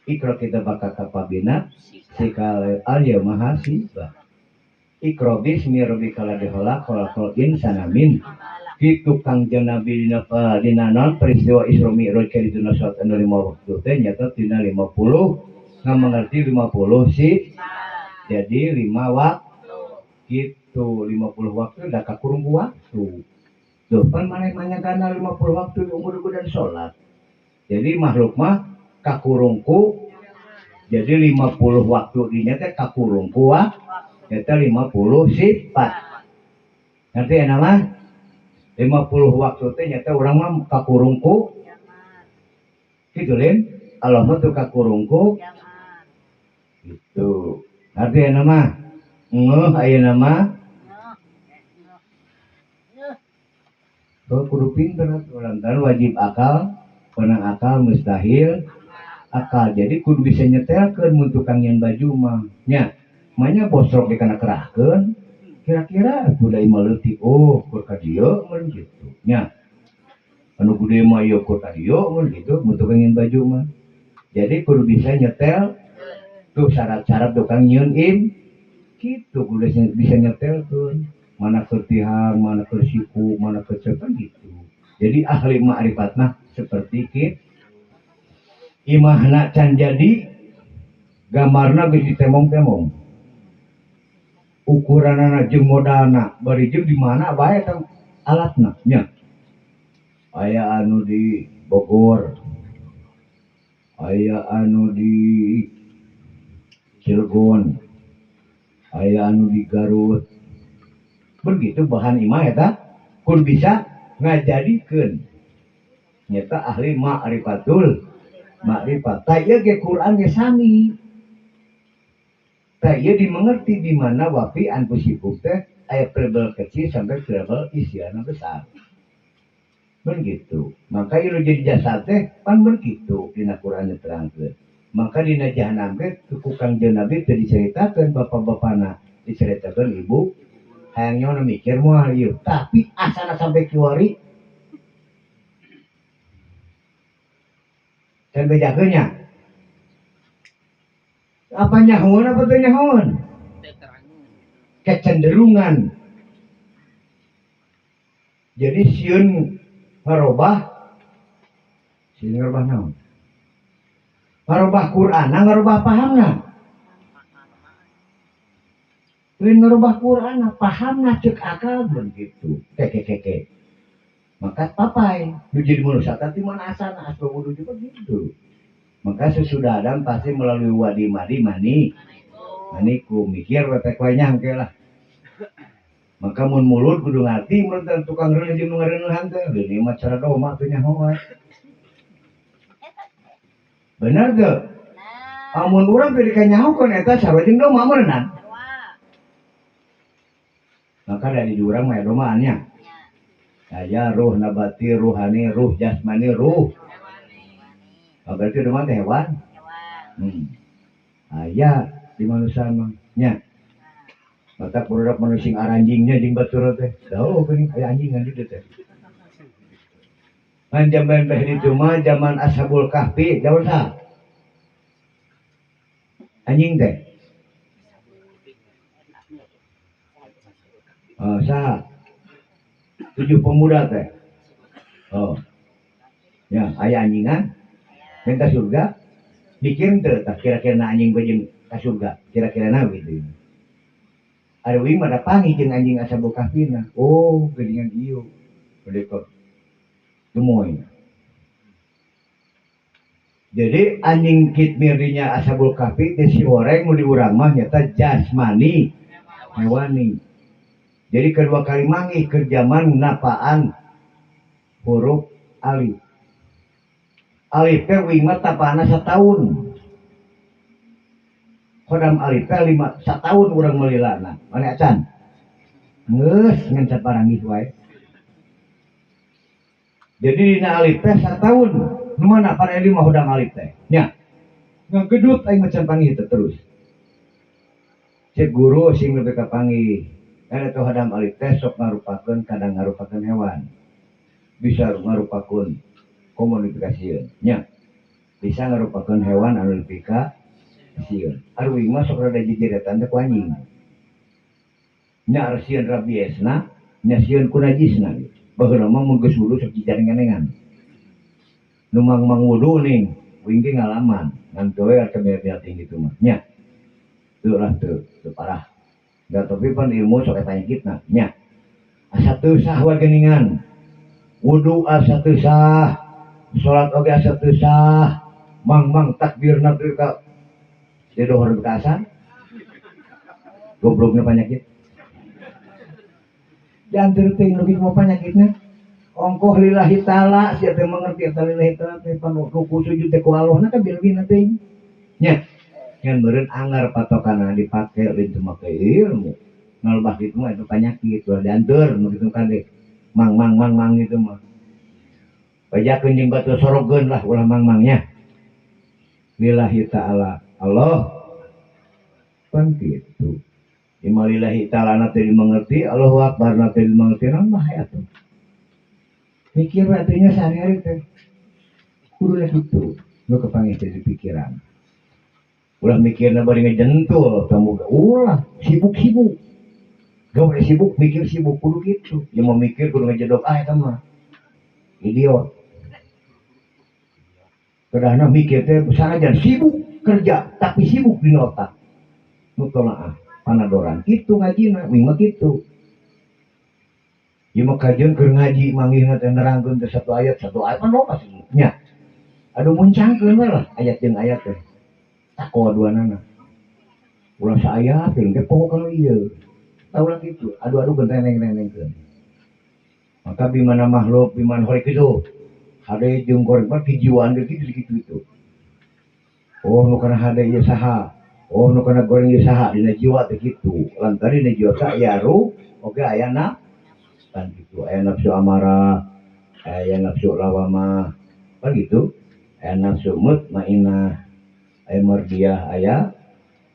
ikro kita bakat kapabina sikal alya mahasibah. Ikro bismi rabbikal ladzi khalaqal insana min kitu Kangjeng Nabi dina non peristiwa Isra Mi'raj kana surat anu 5 waktu teh nyata tina 50 ngamengerti 50 sih. Jadi 5 waktu gitu 50 waktu udah kakurung waktu. Tuh pan maneh manyagana 50 waktu umur dan salat. Jadi makhluk mah kakurungku jadi 50 waktu dinya teh kakurungku eta 50 sifat. Ngerti ya nama? 50 waktu teh nyata urang mah kakurungku. Gitu Lin. Allah mah tuh kakurungku. Gitu. Ngerti ya nama? Ngeuh aya nama. Tuh kudu pinter lantaran wajib akal, penang akal mustahil akal. Jadi kudu bisa nyetelkeun mun tukang nyeun baju mah. Nya, manya bosrok dikana kerahkeun. Kira-kira kudu imah leutik kur ka dieu mun kitu. Nya. Anu kudu mah ieu kur ka dieu mun kitu mun tukang nyeun baju mah. Jadi kudu bisa nyetel tuh syarat-syarat tukang nyeun gitu kudu bisa nyetel tuh mana kertihan, mana kersiku, mana kecepan gitu. Jadi ahli ma'rifat mah seperti kitu. Imahna can jadi gambarna geus ditemong-temong. Ukuranana jeung modalna bari jeung di mana bae tang alatna nya. Aya anu di Bogor. Aya anu di Cilegon. Aya anu di Garut. Begitu bahan imah eta kun bisa ngajadikeun nyata ahli ma'rifatul ma'rifat. Ta ieu ge Quran ge sami. Ta ieu dimengerti di mana wafi anfusikum teh aya verbal kecil sampai verbal isiana besar. Begitu. Maka ieu jadi jasad teh pan begitu dina Quran diterangkeun. Maka dina jahanam teh ku Kangjeng Nabi teh diceritakeun bapak-bapana, diceritakeun ibu hayang nyawana mikir moal ieu, tapi asana sampai kiwari dan bejakeunnya. Apa nyahoon apa teu nyahoon? Kecenderungan. Jadi sieun ngarobah naon? Ngarobah Quran, ngarobah pahamna. Lain ngarobah Quran, pahamna cek akal begitu. Keke. Maka papai, nu jadi manusia tadi mana asana asal wudu juga gitu. Maka sesudah Adam pasti melalui wadi madi maniku mikir wetek wae nyangke lah. Maka mun mulut kudu ngarti mun tukang reuleuh jeung nu ngareuneuhan teh, deui mah cara doma teh nyaho wae. Benar tuh. Amun urang teh dikanyahokeun eta sarua jeung doma meureunnan. Maka dari urang mah domaannya. Aya ruh nabati, ruhani, ruh jasmani, ruh. Berarti doma teh hewan. Aya di manusia mah nya. Mata produk manusia aranjingnya jeung batur teh. Daoh geuning aya anjingan di dieu teh. Kan zaman teh ditu mah zaman Ashabul Kahfi, jauh sah. Anjing teh. Sah. 7 pemuda teh. Oh. Ya, aya anjingan. Minta surga. Bikin teh tak kira-kira anjing jeung ka surga. Kira-kira naon gitu. Ada wing mah pangi jeung anjing Ashabul Kahfina. Oh, geuningan ieu. Pendekor. Gemoy. Jadi anjing kitmirinya Ashabul Kahfi teh si oreng mu di urang mah nyata jasmani hewani. Jadi kedua kali manggih ke zaman napaan huruf alif. Alif teh wing mah tapana sataun. Kodam alif teh 1 tahun urang melilana. Mane acan? Geus ngan saparanggih wae. Jadi dina alif teh 1 tahun. Nu mana para eli mah hodang alif teh. Nya. Ngagedut aing macan panggih teh terus. Cek guru sing lebih ka panggih. Karena itu hadam alif teh sok ngarupakeun kadang ngarupakeun hewan. Bisa ngarupakeun komodifikasieun nya. Bisa ngarupakeun hewan anu dipikasieun. Aruing mah sok rada jejeretan teh ku anjing. Nya sieun rabiesna, nya sieun ku najisna. Baheula mah mun geus wudu sok jijarengan. Nu mang wudu ning uing ge ngalaman. Ngan teu we aya tinggi kitu mah. Nya. Teu lah teu parah. Da tapi pan ilmu sok eta penyakitna. Nya. Asa teu sah we geuningan. Wudu asa teu sah. Salat oge asa teu sah. Mang takbirna teu ka di dohor bekasan. Goblokna penyakit. Jangan teuing leuwih mau penyakitna. Ongkoh lillahi ta'ala sia teh mengerti eta lillahi ta'ala teh pan ruku sujud teh ku Allahna ka bilwina teuing. Nya. Ngan meureun angar patokanna dipake leuwih make ilmu. Ngalbah kitu mah itu penyakit ulah dianteur nu kitu kade. Mang gitu mah. Pajakeun jeung batu sorogeun lah ulah mang-mangnya. Lillahi ta'ala Allah pan kitu. Imalillahi ta'ala na teh dimengerti, Allahu akbar na teh dimengerti naon bahaya tuh. Mikir artinya sehari-hari teh kudu gitu nu kepanggih teh di pikiran. Ulah mikirna bari ngejentul tamu ulah sibuk gawe sibuk mikir sibuk kudu gitu. Yang mau mikir kudu ngejedok eta mah idiot. Kadang mikir teh sanajan sibuk kerja tapi sibuk di otak. Nu tolaah panadoran kitu ngajina wing mah kitu. Ieu mah kajian keur ngaji manggihna teh nerangkeun teh satu ayat pan pasti nya. Aduh muncangkeun we lah ayat jeung ayat teh. Tako duanana. Ulah saayat teh poho kana ieu. Tahu lah gitu. Aduh genteneng-tenengkeun. Maka bimana makhluk biman hore kitu. Hade jeung goreng mah kijiwan ge kitu itu. Oh nu kana hade ieu saha? Oh nu kana goreng ieu saha dina jiwa teh kitu. Lantaran dina jiwa teh aya ruh oge aya kan gitu, aya nafsu amarah, aya nafsu lawamah, kan gitu, aya nafsu mutmainah, aya mardiyah, aya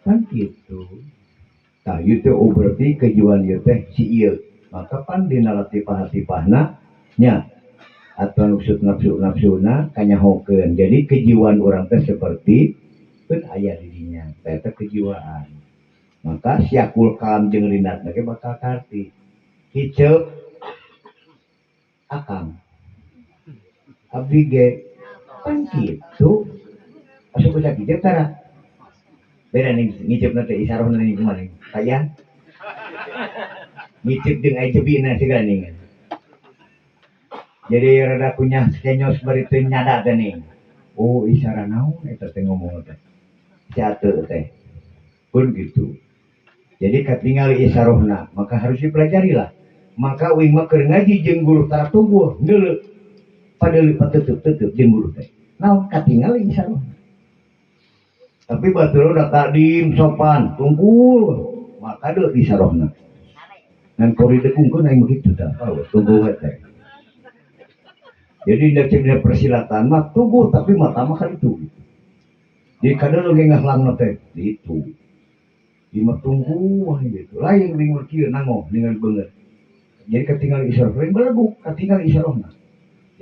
kan gitu. Tah ieu teh berarti kejiwaan ieu teh si ieu. Maka pan dina latifah-latifahna nya atau nafsuna kanyahokeun. Jadi kejiwaan urang teh seperti pun aya di dinya, teh kejiwaan. Maka siakul kalam jeung rinatna ge bakal karti. Hiceup akang abdi ge pan kitu asup ka sakit tara beda nih ngicipna teh isarohna nih kumaha sayang ngicip jeung aya jebina sigana nih jadi rada kunyah kenyos bari teu nyada teh nih oh isara naon eta teh ngomong teh cateut teh pun gitu jadi katingali isarohna maka harus dipelajari lah. Maka uing mah keur ngaji jeung guru tara tunggu ngeuleuh padeuleuk pateutup jeung guru teh naon katingal insyaallah tapi batur udah takdim sopan tunggu maka deuk disarohna ngan kori dekungkeun aing begitu tah tunggu we teh jadi dina persilatan mah tunggu tapi mata mah kan itu jadi kadang ge ngahlangna teh itu di mah tunggu wah gitu lain bingung kieu nango ningali beungeut jadi ketinggal isyaroh lain belagu ketinggal isyarohna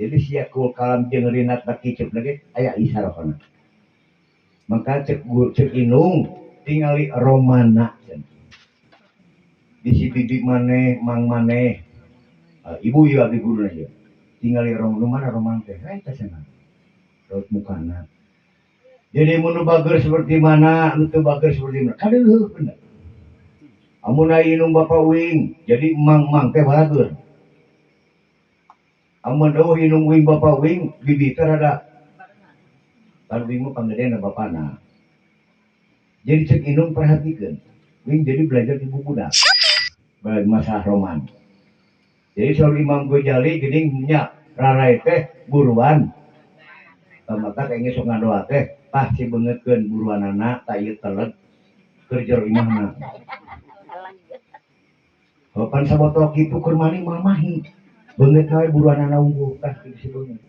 jadi siakul kalam jeung rinat kicep lagi aya isyarohna maka cek inung tingali romana bisi bibi maneh mang maneh ibu ieu abdi guruna ieu tingali romana roman teh eta cenah raut mukana jadi mun bager seperti mana nu teu bager seperti mana kadeuh bener amun aya inung bapa uing jadi mang teh bager amun eueuh inung uing bapa uing bibi teh rada kan uing mah panggedeana bapana jadi cek inung perhatikeun uing jadi belajar di buku budak masalah roman jadi saur Imam Ghazali geuning nya rarai teh buruan maka kayaknya sok ngadoa teh tah si beungeutkeun buruanana ta ieu telet keur jero imahna pan saboto kitu keur maning mamahi beungeut we buruanana unggul tah kitu si beungeut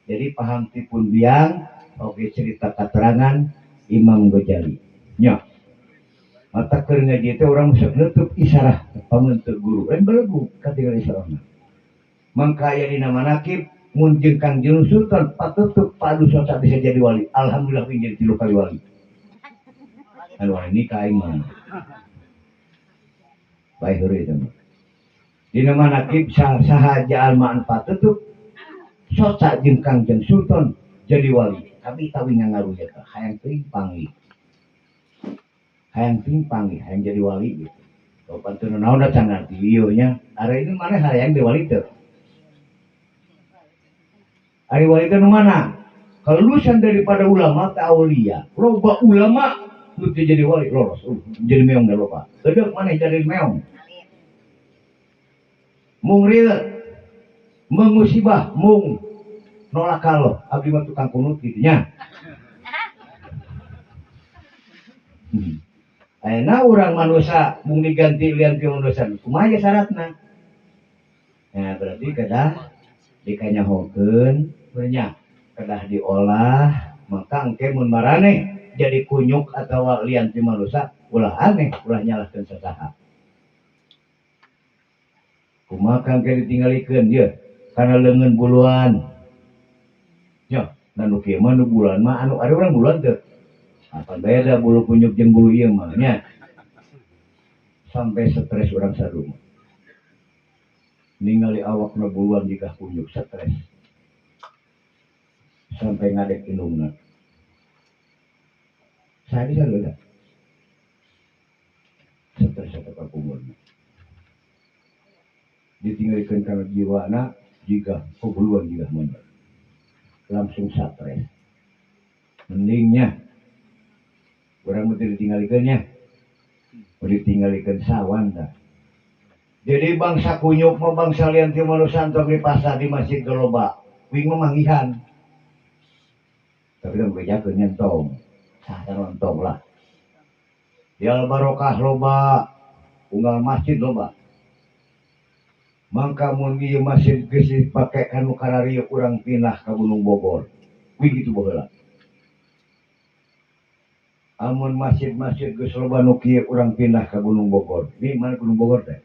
jadi paham tipun biang oge cerita keterangan Imam Ghazali nya mata keur ngaji teh urang mesti nutup isarah pamenteuk guru lain belegu katinggal isarahna mangka aya dina manakib mun jeung Kang Junus Sultan patutup padu sosa bisa jadi wali alhamdulillah ping jadi 3 kali wali anu nikah aing mah bae heureuy teh dina manakib saha manfaat tutup sosa jeung Kang Junus Sultan jadi wali tapi tawi ngaruh eta hayang teuing panggih hayang jadi wali gitu kalau pantun naon da can ngarti ieu nya are ini maneh hayang jadi wali teu ari wali teh nu mana kelulusan daripada ulama teh aulia loba ulama nu teu jadi wali lolos jadi meong da loba edeuk maneh jadi meong mung rieu mung musibah mung nolak kaloh abdi mah tukang kunut kitu nya ayeuna urang manusia mung diganti lian ti manusia kumaha syaratna nah berarti kedah dikanyahokeun beurnya kedah diolah maka engke mun maraneh jadi kunyuk atawa lian ti manusia ulah aneh ulah nyalahkeun sasaha kumaha engke ditinggalikeun ieu kana leungeun buluan nya nu kieu mah nu bulan mah anu ada urang bulan teu apa beda bulu kunyuk jeung bulu ieu mah nya sampai stres urang saduma ningali awakna buluan jika kunyuk stres sampai ngadek indungna sadi saeuda stres eta kakumurna ditinggalikeun kana jiwana jika buluan jika mun langsung stres mendingnya urang mesti ditinggalikeunnya ditinggalikeun sawan dah jadi bangsa kunyuk mah bangsa lian ti manusia antok di pasar di masjid geloba wing manggihan tapi kan bejakeun nyentong sadar ontong lah ya barokah loba unggal masjid loba mangka mun ieu masjid geus dipake kanu kararieu urang pindah ka Gunung Bogor wing kitu baheula amun masjid-masjid geus loba nu kieu urang pindah ka Gunung Bogor di mana Gunung Bogor teh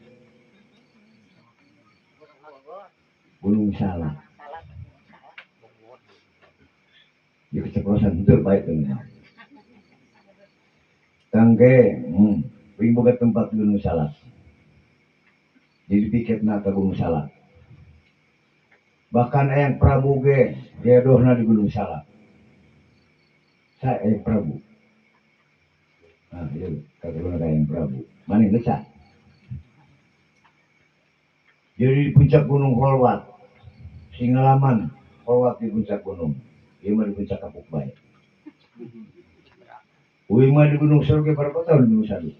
Gunung Salak ya keceplosan henteu bae teh tangke wing boga tempat Gunung Salak jadi piketna ka Gunung Salak bahkan Eyang Prabu ge gedohna di Gunung Salak saya Eyang Prabu nah itu kagak Eyang Prabu mana geus jadi di puncak Gunung Holwat Singalaman Holwat di puncak gunung ieu mah di puncak Kapuk Bae uing mah di Gunung Surga berapa tahun di Gunung Sadu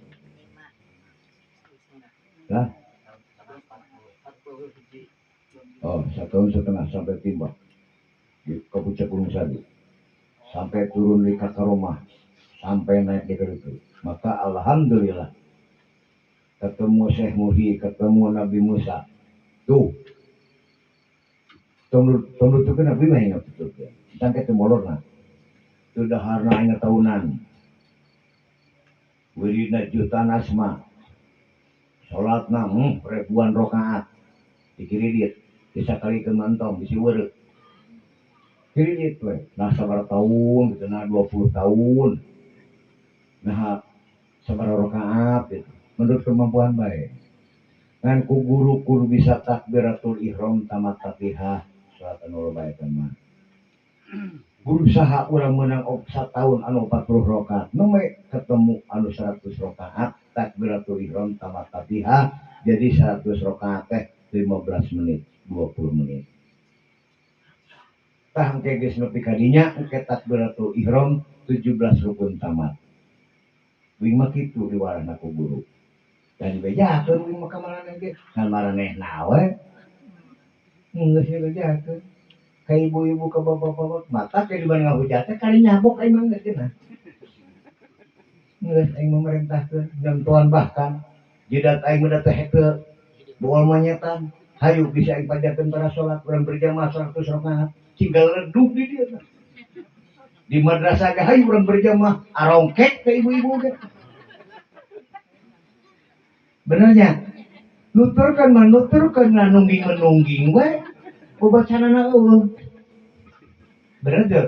lah oh 1,5 tahun sampai timbang di puncak Gunung Sadu sampai turun di Kakaromah sampai naik di Kerutu maka alhamdulillah ketemu Syekh Muhi ketemu Nabi Musa tuh tunggu tuh Nabi mah ingat betul ya sampai temolorna itu daharna ingat tahunan wirina jutaan asma sholatna ribuan rakaat dikiridit bisa kali ke mantong bisi weureu kiridit we nah sabar tahun gitu nah 20 tahun nah sabar rakaat gitu menurut kemampuan baik kan ku guru kudu bisa takbiratul ihram tamat Fatihah salat anu bae mah berusaha urang menang 1 tahun anu 40 rakaat nome ketemu anu 100 rakaat takbiratul ihram tamat Fatihah jadi 100 rakaat teh 15 menit 20 menit tah engke geus nepi ka dinya engke takbiratul ihram 17 rukun tamat wing mah kitu diwarana ku guru dan dibejakeun wing mah ka maraneh ge kan maraneh nawe geus dibejakeun ka ibu-ibu ka bapak-bapak mata ke dibanding ngahujat teh kali nyabok aing mah geus cenah geus aing memerintahkeun dan tuan bahkan jidat aing mah teh henteu bool manyetan hayu bisa aing pajakeun para salat urang berjamaah 100 rakaat tinggal redup di dieu di madrasah ge hayu urang berjamaah arongkek ke ibu-ibu ge benernya nuturkan menuturkan nungging menungging we bobacanana eueuh bener teu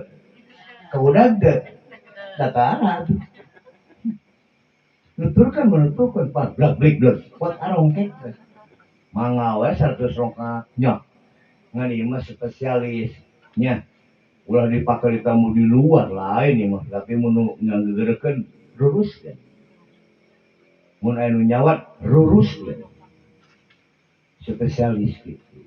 kaudag teu dataran nuturkan menuturkan pas blak blik blek kuat arongkek mangawe 100 rokaat nya ngan ieu mah spesialisnya ulah dipakai tamu di luar lain ieu mah tapi mun ngageurekeun lurus kan mun anu nyawat lurus kan spesialis gitu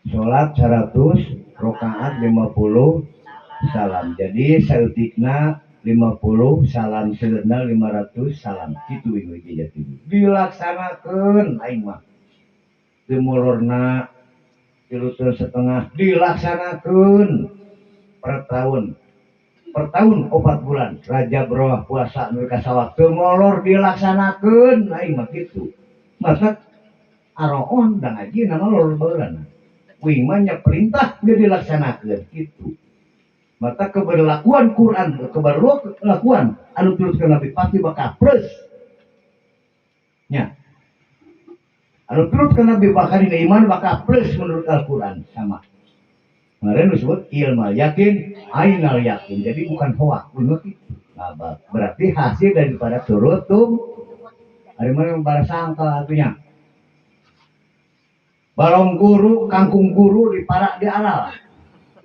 salat 100 rokaat 50 salam jadi sautikna 50 salam seudna 500 salam kitu ieu jadi dilaksanakeun aing mah teu molorna 3 setengah dilaksanakeun per tahun 4 bulan Rajab Roh puasa nu kasawak teu molor dilaksanakeun aing mah kitu masa aroon dan ngaji nama lor beureun wing mah nya perintah geus dilaksanakeun kitu mata keberlakuan Quran keberlakuan anu turutkeun Nabi pasti bakal plus nya anu turutkeun Nabi bakal dina iman bakal plus menurut Al-Quran sama kemarin disebut ilmu yakin ainal yakin jadi bukan hoak bener gitu nah, berarti hasil daripada turut tuh hari mana yang sangka artinya balong guru kangkung guru diparak di alal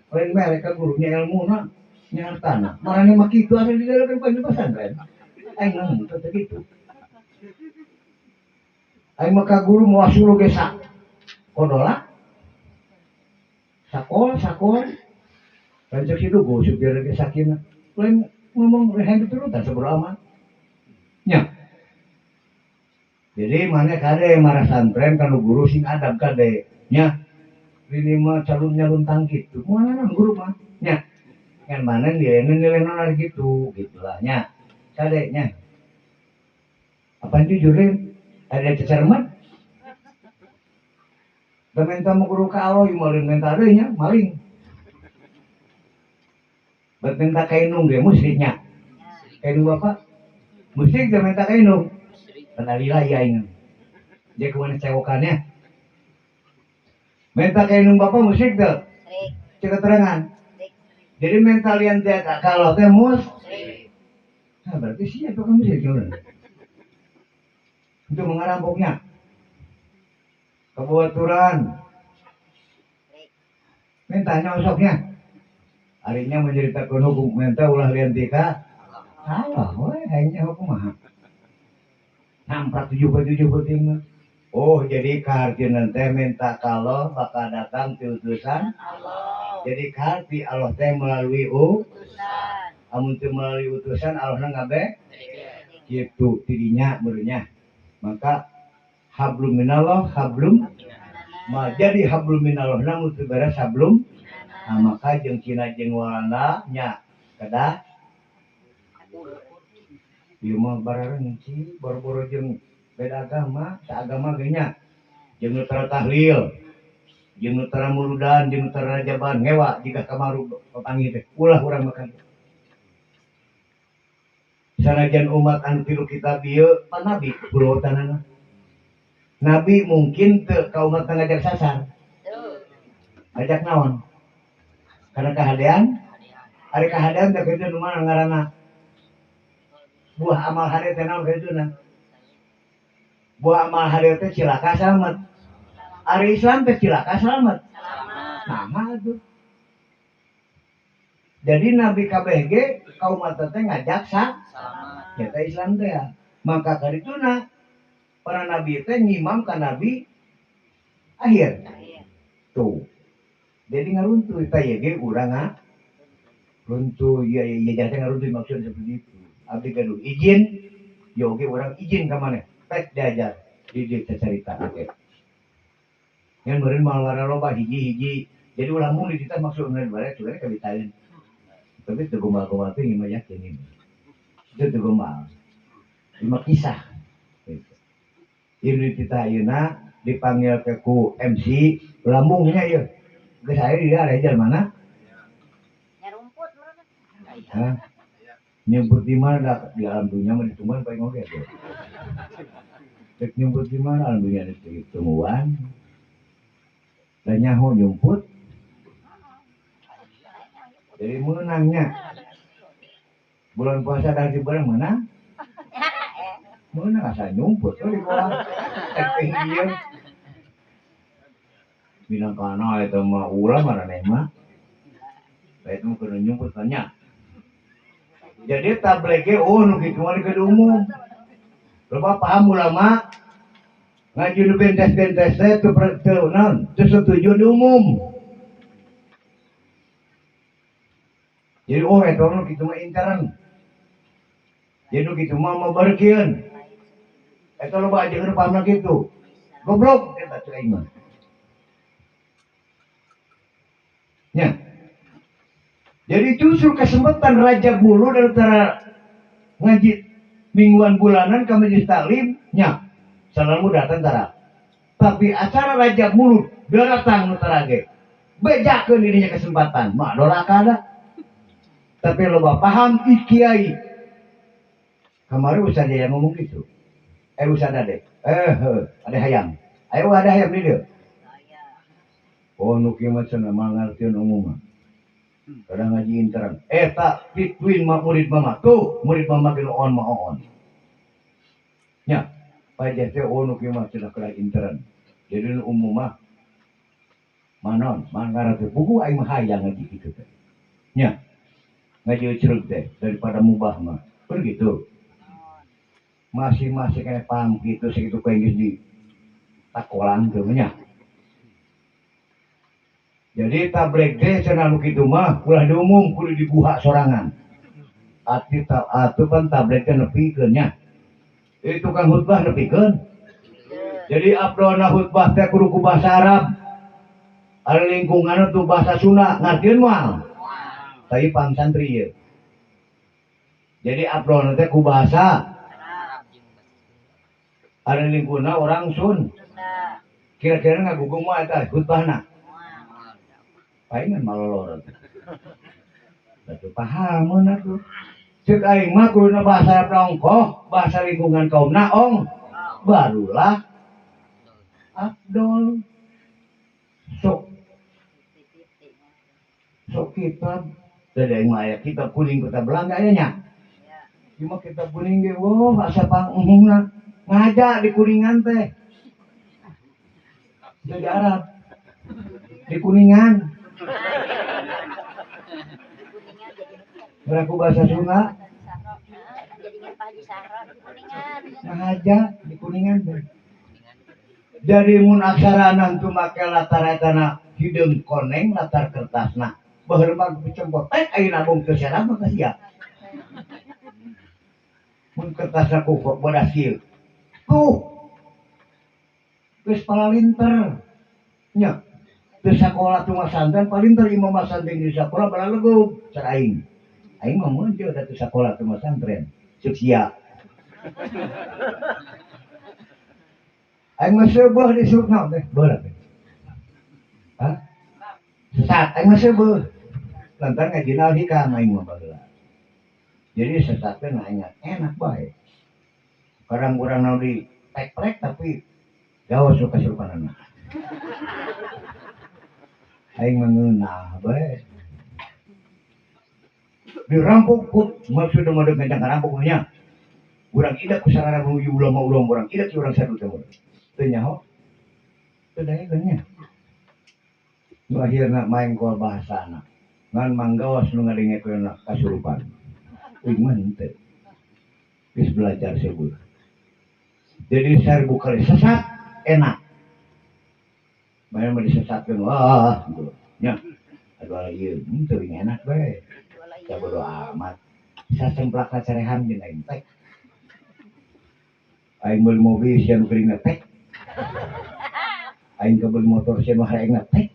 lain mereka gurunya ilmu na nyartana marane mah kitu asa di dalam pesantren aing ngomong teh kitu aing mah ka guru moal suruh gesak kodola sakol rancak situ gosip biar ke sakina lain ngomong rehan diturutan sebelum aman nya jadi mana kade marah santren kalau guru sing adab kade nya ini mah calon nyalun gitu mana guru mah nya yang mana nilai nol gitu gitulah nya kade nya apa jujurin ada cecermat minta mau guru ka Allah malin minta adanya maling buat minta kainung ge musiknya kainung bapak musik ge minta kainung penalila ya ini dia kemana cewokannya minta kainung bapak musik tuh cek keterangan jadi mental yang dia kalau teh mus nah berarti sih itu kan musik jualan untuk mengarampoknya kebuaturan mintanya usoknya harinya menceritakan hukum minta ulah liantika salah weh hanya hukum mah nampak 77 penting oh jadi kehartian teh minta kalau bakal datang ti utusan Allah jadi keharti Allah teh melalui utusan amun teu melalui utusan Allah ngabe kitu tidinya beurnya maka hablum minallah hablum jadi hablum minallah namun teu beres hablum nah, maka jeung cina jeung walanda nya kedah ieu mah barareng ci boro-boro jeung beda agama saagama ge nya jeung nu tara tahlil jeung nu tara muludan jeung nu tara rajaban ngewa jika kamaru papanggih teh ulah urang makan sanajan umat anu tilu kitab ieu pan nabi pulutanana nabi mungkin teu ka umat ngajak sasar ajak naon karena kehadean ari kehadean teh kitu nu mana ngaranna buah amal hari teh naon kituna buah amal hari teh cilaka selamat ari Islam teh cilaka selamat nama tuh jadi nabi KBG kaum umat teh ngajak selamat eta Islam teh ya maka kadituna para nabi teh ngimam ka nabi akhir tuh jadi ngaruntuh eta ye urang runtuh ya jadi ngaruntuh maksud seperti itu abdi gaduh izin yo ge urang izin ka maneh pek diajar di cerita oke yang meureun moal wara loba hiji-hiji jadi ulah mung di kita maksud meureun bare cuek ka ditalin tapi teu gombal-gombal teh ieu mah yakin ini itu teu gombal lima kisah gitu. Ini kita ayeuna dipanggil ke ku MC lambungnya ieu geus aya di daerah mana rumput nyebut di mana di alam dunia mah ditungguan paling oke tuh Dek nyumput di mana alhamdulillah temuan dan nyaho nyumput jadi menangnya bulan puasa dari bulan menang asal nyumput di bawah tinggi bilang kana itu mah ulah marane mah itu kudu nyumput tanya jadi tablege nu kitu mah di umum loba paham ulama ngaji nu bentes-bentes teh teu naon teu setuju di umum jadi eta nu kitu mah intern jadi nu kitu mah mabarkeun eta loba ajeun pahamna kitu goblok eta cek aing mah nya jadi justru kesempatan Raja Bulu antara ngaji mingguan bulanan ke majelis taklim nya selalu datang tara tapi acara Raja Bulu datang nu tara ge bejakeun dirinya kesempatan mah doraka ada tapi loba paham ikiai kemarin Ustaz Jaya ngomong gitu Ustaz Ade ada hayam ayo ada hayam di dieu oh nu kieu mah cenah mangartieun umum kadang ngaji intern eta between murid mama tuh murid mama ge on mah on nya paja teh nu kieu mah cenah kada intern jadi nu umum mah manon mangartieun buku aing mah hayang ngaji kitu teh nya ngaji cerug teh daripada mubah mah begitu masih kena paham gitu segitu kayak di takolan tuh nya jadi tablek teh cenah nu kitu mah ulah diumum kudu dibuha sorangan atuh kan tablek teh nepikeun nya itu kan khutbah nepikeun jadi abdona khutbah teh kudu ku bahasa Arab ada lingkungan tuh bahasa Sunda ngartieun moal tapi pang santri ya jadi abdona teh ku bahasa ada lingkungan orang Sun kira-kira ngagugung mah eta khutbahna palingan malolor atuh pahameun atuh ceuk aing mah kuduna bahasa nongkoh bahasa lingkungan kaumna ong barulah Abdul sok kitab dari aing mah aya kitab kuning kota Belanda aya nya cuma kitab kuning ge asa pangungna ngajak di kuningan teh jadi Arab di kuningan beraku bahasa Sunda ngajak di kuningan teh jadi mun aksarana tu make latar etana hideung koneng latar kertasna baheula mah dicempot ayeuna bong teu siapa mah sia mun kertasna ku bodas kieu tuh geus palalinter nya teu sakola teu masantren palinter imam masantren di sakola balalegub cara aing mah mun teu da teu sakola teu masantren ceuk sia aing mah seubeuh disebut naon teh beurang teh hah sesat aing mah seubeuh lantaran ngajina hikam aing mah baheula jadi sesat teh enak bae kadang urang naon di tek-tek tapi gawas suka surupanana aing mengeunah bae dirampok pun maksudna mah deuk ngancang ngarampok nya urang idak ku sarana menuju ulama-ulama urang idak urang sadu teh teu nyaho teu daegeun nya nu akhirna main kol bahasana ngan manggawas nu ngadengekeun kasurupan uing mah henteu geus belajar seubeuh jadi seribu kali sesat enak bae mah disesatkeun wah gitu nya aduh ieu teu enak bae ya bodo amat sasemplak carehan jeung aing teh aing meuli mobil sia nu geuning tek aing kebeul motor sia nu hareeng tek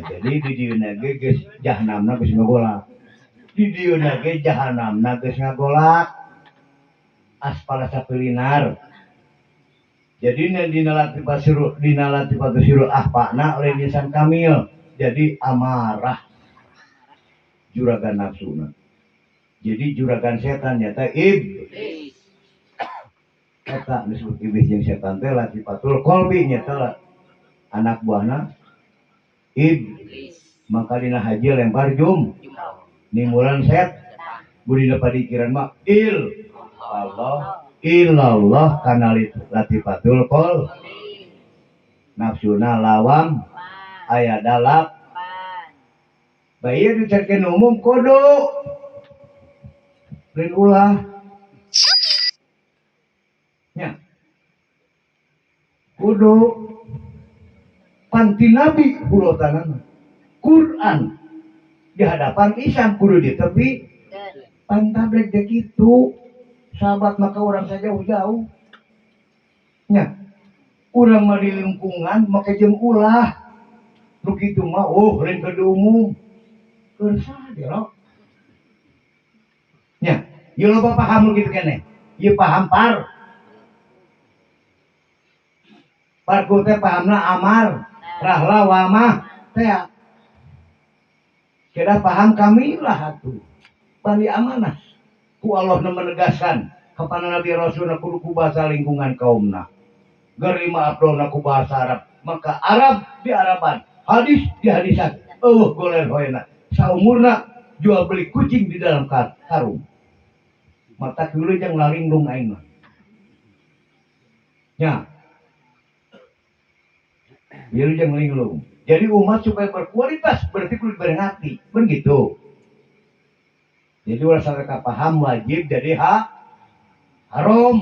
jadi di dieu na ge geus jahanamna geus ngagolak di dieu na ge jahanamna geus ngagolak aspal sapeulinar jadi dina latifatu sirul ahpana oleh lisan kamil jadi amarah juragan nafsuna jadi juragan setan nyata iblis eta disebut iblis jeung setan teh latifatul qalbi nya teh anak buahna iblis. Maka dina haji lempar nimuran set budina padikiran mah Allah illallah kana latifatul qalbi. Nafsuna lawam aya dalap bayi dicerkeun umum kudu lain ulah nya kudu panti nabi hulotanana Quran di hadapan Isam kudu di tepi pantablek dek itu sahabat maka orang saja jauh nya urang mah di lingkungan maka jeung ulah nu kitu mah lain kudu umum keur saha lo nya ieu loba paham lu kitu keneh ieu paham par ku teh pahamna amar rahla wamah teh kira paham kami lah atuh bali amanah ku Allah nu menegaskan kepada Nabi Rasulna kudu ku bahasa lingkungan kaumna gerima abdona ku bahasa Arab maka Arab di Araban hadis di hadisan goler hoena saumurna jual beli kucing di dalam karung mata dulu yang ngalindung aing mah nya biar yang linglung jadi umat supaya berkualitas berarti kudu berhati begitu jadi ulah sareka paham wajib jadi haram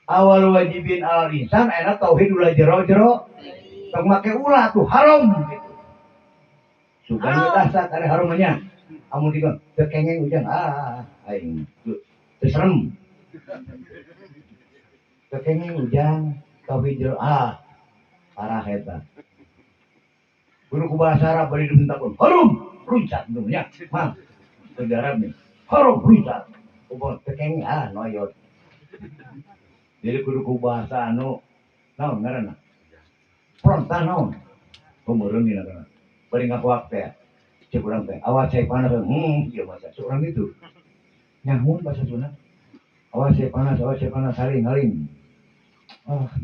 awal wajibin alal insan enak tauhid ulah jero tak make ulah tuh haram gitu sugana dasar kare haramnya amun dikon teu kengeng ujang aing teu serem teu kengeng ujang tauhid jero parah eta kudu ku bahasa Arab bari dibentakun haram runcat dunya mah teu Arab nih haram runcat ubon teu kengeng noyot jadi kudu ku bahasa anu naon ngaranna frontal naon pemeureun dina kana bari ngakuak teh cek urang teh awas cai panas ieu mah urang itu nyamun bahasa Sunda awas cai panas saling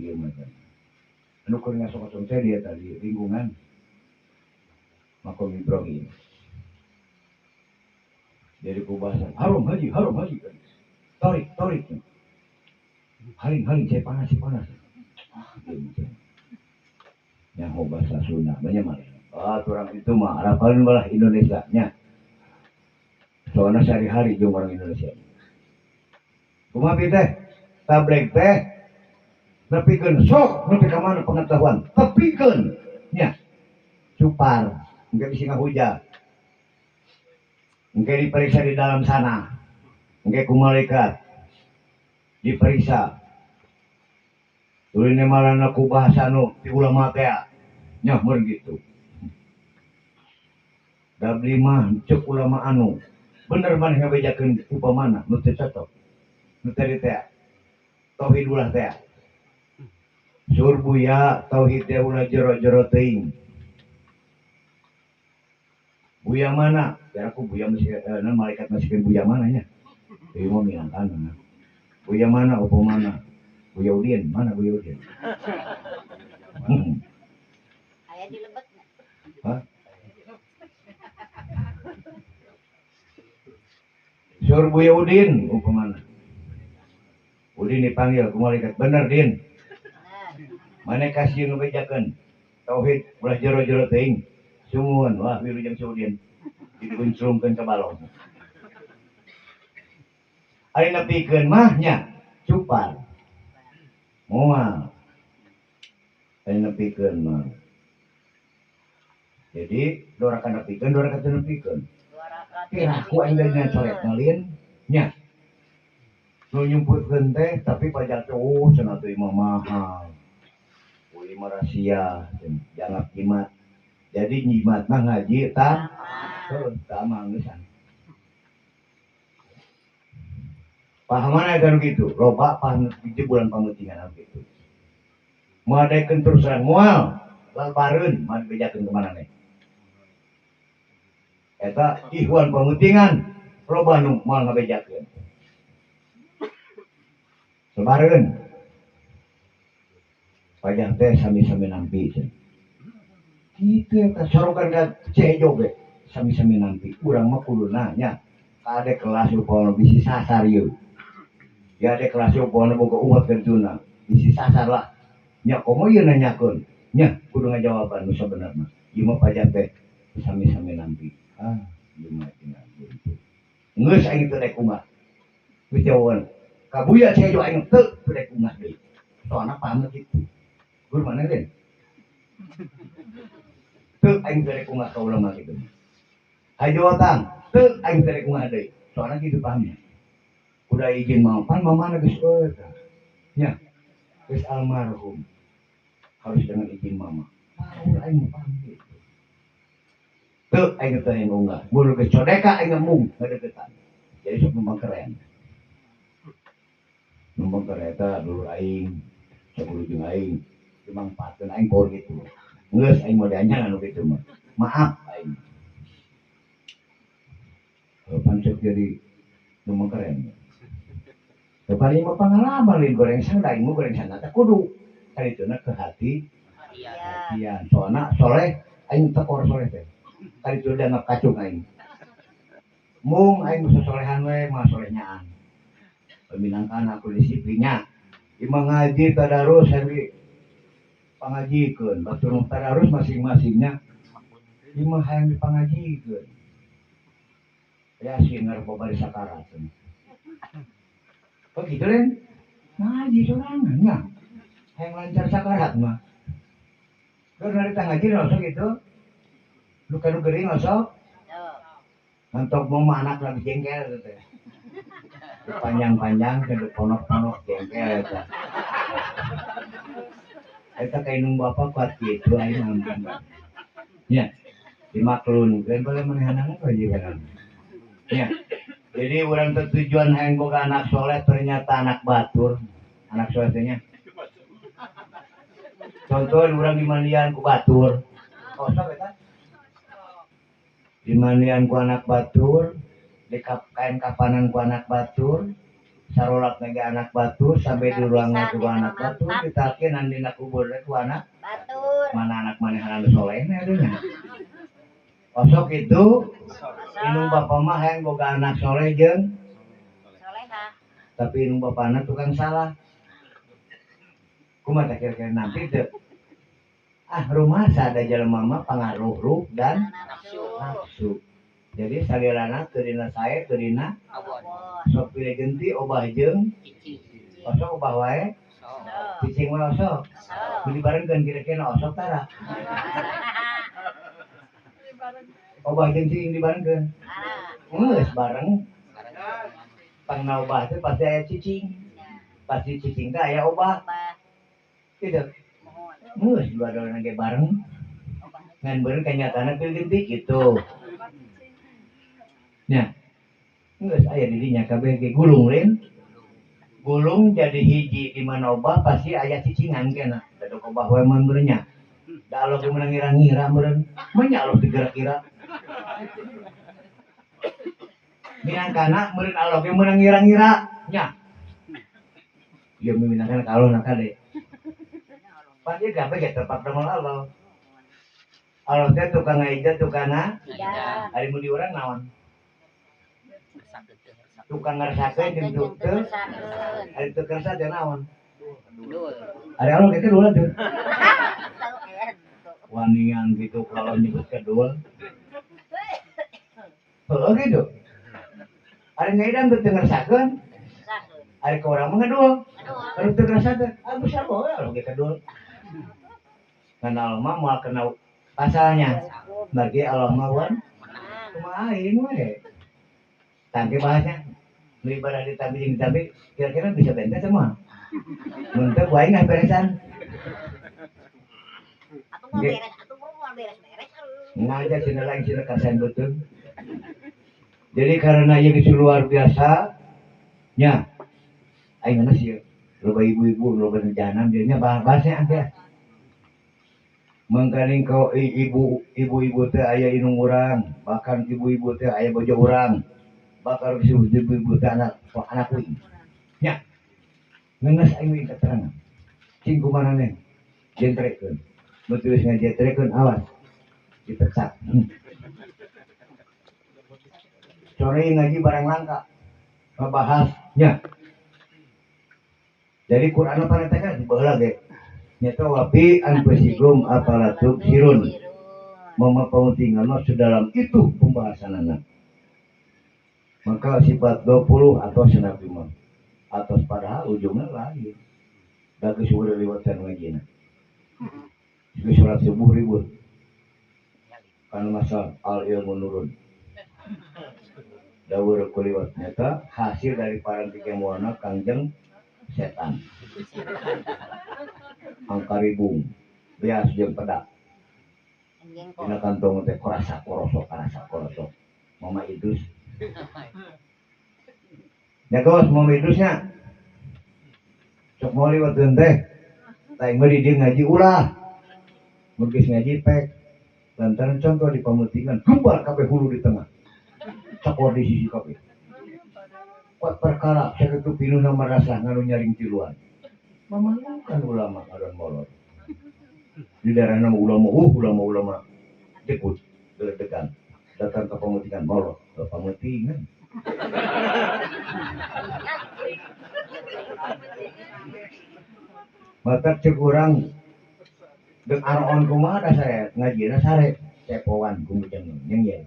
ieu mah anu keur ngasok-ngasok teh dia tadi lingkungan makom Ibrahim jadi ku bahasa harum haji tarik haling cai panas yang bahasa Sunda banyak mah orang itu mah harapan malah Indonesia nya soalnya sehari-hari jeung orang Indonesia kumaha teh tablek teh nepikeun sok nepi ka mana pengetahuan tepikeun nya cupar engke bisi ngahujat engke diperiksa di dalam sana engke ku malaikat diperiksa ulin malana ku bahasa nu ti ulama teh nya mun gitu dabli mah cek ulama anu bener maneh ngabejakeun upamana nu teu cocok nu tadi teh tauhid ulah teh sur buya tauhid teh ulah jero-jero teuing buya mana ya aku buya masih malaikat masih buya mana nya ieu mah minangkan buya mana upamana buya Udin mana buya Udin aya di lebetna hah sur buya Udin upamana Udin dipanggil ku malaikat bener Din mana kasih ngebejakeun tauhid ulah jero-jero teuing sumuhun wah wilujeng si Udin dikuncrungkeun ka balong ari nepikeun mah nya cupar moal ari nepikeun mah jadi dorakan nepikeun piraku aing dina coret ngalin nya nu nyumputkeun teh tapi pajak cenah teh mah mahal uli mah rahasia jangan jimat jadi nyimat mah ngaji tamang geus pahaman aya gitu loba paham di bulan pamutingan gitu moadaikeun terusan moal lalbareun mah dibejakeun ka maneh eta ihwan pamutingan loba nu moal ngabejakeun Sebareun pajak teh sami-sami nampi kitu eta sorokan ka cejo ge sami-sami nampi urang mah kudu nanya ka ade kelas upama bisi sasar ieu ya ade kelas upama boga umat kentuna bisi sasar lah nya komo ieu nanyakeun nya kudu ngajawaban nu sabenerna ieu mah pajak teh sami-sami nampi ieu mah cenah geus aing teu rek kumaha geus jawaban kabuya cejo aing teu rek kumaha deui soalna paham kitu guru mana kan teu aing teu rek kumaha ka ulama kitu hajo otang teu aing teu rek kumaha deui soalna kitu pahamnya kuda izin mau pan mamana geus eta nya geus almarhum harus dengan izin mama baru aing paham gitu teu aing teu yang unggah buru geus codeka aing mung ngadeukeutan jadi sok numpang keren numpang kereta dulu aing sabulu jeung aing dimanfaatkeun aing bor gitu geus aing modelnya anu kitu mah maaf aing pancet jadi numpang keren tepari mah pengalaman lain goreng sana aing mah goreng sana teh kudu karituna ke hati hatian soalna soleh aing tekor soleh teh karituna dianggap kacung aing mung aing bisa solehan we mah solehnyaan peminangkan aku disiplinnya imah ngaji tadarus hari pangajikeun batur tadarus masing-masingnya imah hayang dipangajikeun yasin ngarep bari sakarat kok gitu Ren ngaji sorangan nya hayang lancar sakarat mah keur narita ngaji osok gitu luka nu geuring osok ngantok mau anak lagi jengkel gitu panjang-panjang ke ponok-ponok jengkel eta kayak nung bapak kuat gitu aing ngampun ya dimaklun kan boleh manehanana kewajiban ya jadi orang tujuan hayang boga anak soleh ternyata anak batur anak solehnya contoh orang dimandian ku batur kosong eta dimandian ku anak batur di kain kapanan ku anak batur sarolak nega anak batur sampai di ruangan ku anak batur ditakeun andina kubur ku anak batur mana anak manehan anu solehna adeuna osok itu inung bapa mah hayang boga anak soleh jeung soleha tapi inung bapana tukang salah kumaha kira-kira nanti teu rumah sada jelema mah pangaruh dan nafsu jadi salirana teu dina sae teu dina sok pilih genti obah jeung osok obah wae cicing mah osok dibarengkeun kira-kira osok tara obah jeung cicing dibarengkeun geus bareng pangna obah teh pasti aya cicing pasti cicing teh aya obah kitu geus dua-duana ge bareng ngan beureun kanyatana pilih genti kitu nya geus aya di dinya kabeh ge gulung lain gulung jadi hiji di mana obah pasti aya cicingan kena dadok obah wae mun beureun nya da alo ge meunang ngira-ngira meureun mah nya alo digerak-gerak minangkana meureun alo ge meunang ngira-ngira nya ieu minangkana kalau nakade pasti kabeh ge tepak damel alo alo teh tukang ngaija tukang ari mun di urang naon tukang ngarsakeun jeung tukang ari teu kersa teh naon ari alo ge kedul tuh wanian gitu kalau nyebut kedul heuh gitu ari ngaidam teu ngarsakeun ari ka urang mah ngedul ari teu kersa teh besar bae alo ge kedul kan Allah mah moal kena pasalnya bagi Allah mah wan kumaha aing we tangke bahasnya nu ibadah ditambi jeung ditambi kira-kira bisa bente semua mun teu ku aing beresan atuh mau beres-beres ngajak cenah lain cenah kasihan betul jadi karena ieu geus luar biasa nya aing geus ieu loba ibu-ibu loba janam dia nya bahasnya teh mangkaning kau ibu-ibu teh aya inung urang bahkan ibu-ibu teh aya bojo urang bakal ibu-ibu teh anak uing nya ngenes aing we keterangan cing kumanane jentrekeun betul ngajentrekeun awas dipecat sore ngaji barang langka ngebahasnya jadi Quran apa nanti kan dibawa lagi nyata wapi anfusikum apalatuk sirun mama pengutingan mah sedalam itu pembahasan anak maka sifat 20 atau senapi mah atas padahal ujungnya lain dah kesuara lewatan ngaji di surat subuh ribut karena masa al ilmu nurun dawur kuliwat nyata hasil dari para kekemuana kangjeng setan angkaribung bias jeung pedak dina kantong teh korasa korosok mama idus ya kawas mama idusnya sok mau liwat teh taing mah di ngaji ulah mugis ngaji pek lantaran contoh di pamutingan gembar kabeh hulu di tengah cakor di sisi kabeh kuat perkara saya itu pinuh nama rasa ngaruh nyaring tiluan memalukan ulama adan molor di daerah nama ulama jeput degan datang ke pamutingan molor ke pamutingan batak cek urang dek aron kumaha da saya ngajina sare cepoan kumujang yang ya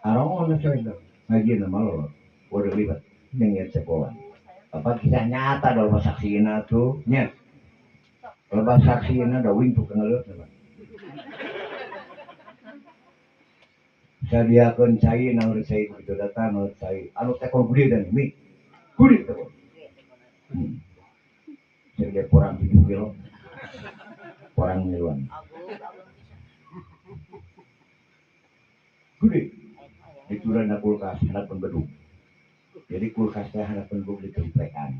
aron saya ngajina malor waduh libat yang ya cepoan apa kisah nyata dalam saksina tuh nya kalau saksina da wing tuh kenal saya diakeun cai naur cai begitu datang naur cai anu tekor gede dan mi gede tekor jadi kurang 7 kilo kurang miluan gede dituran na kulkas anak pembeduk jadi kulkasnya anak pembeduk ditemplekan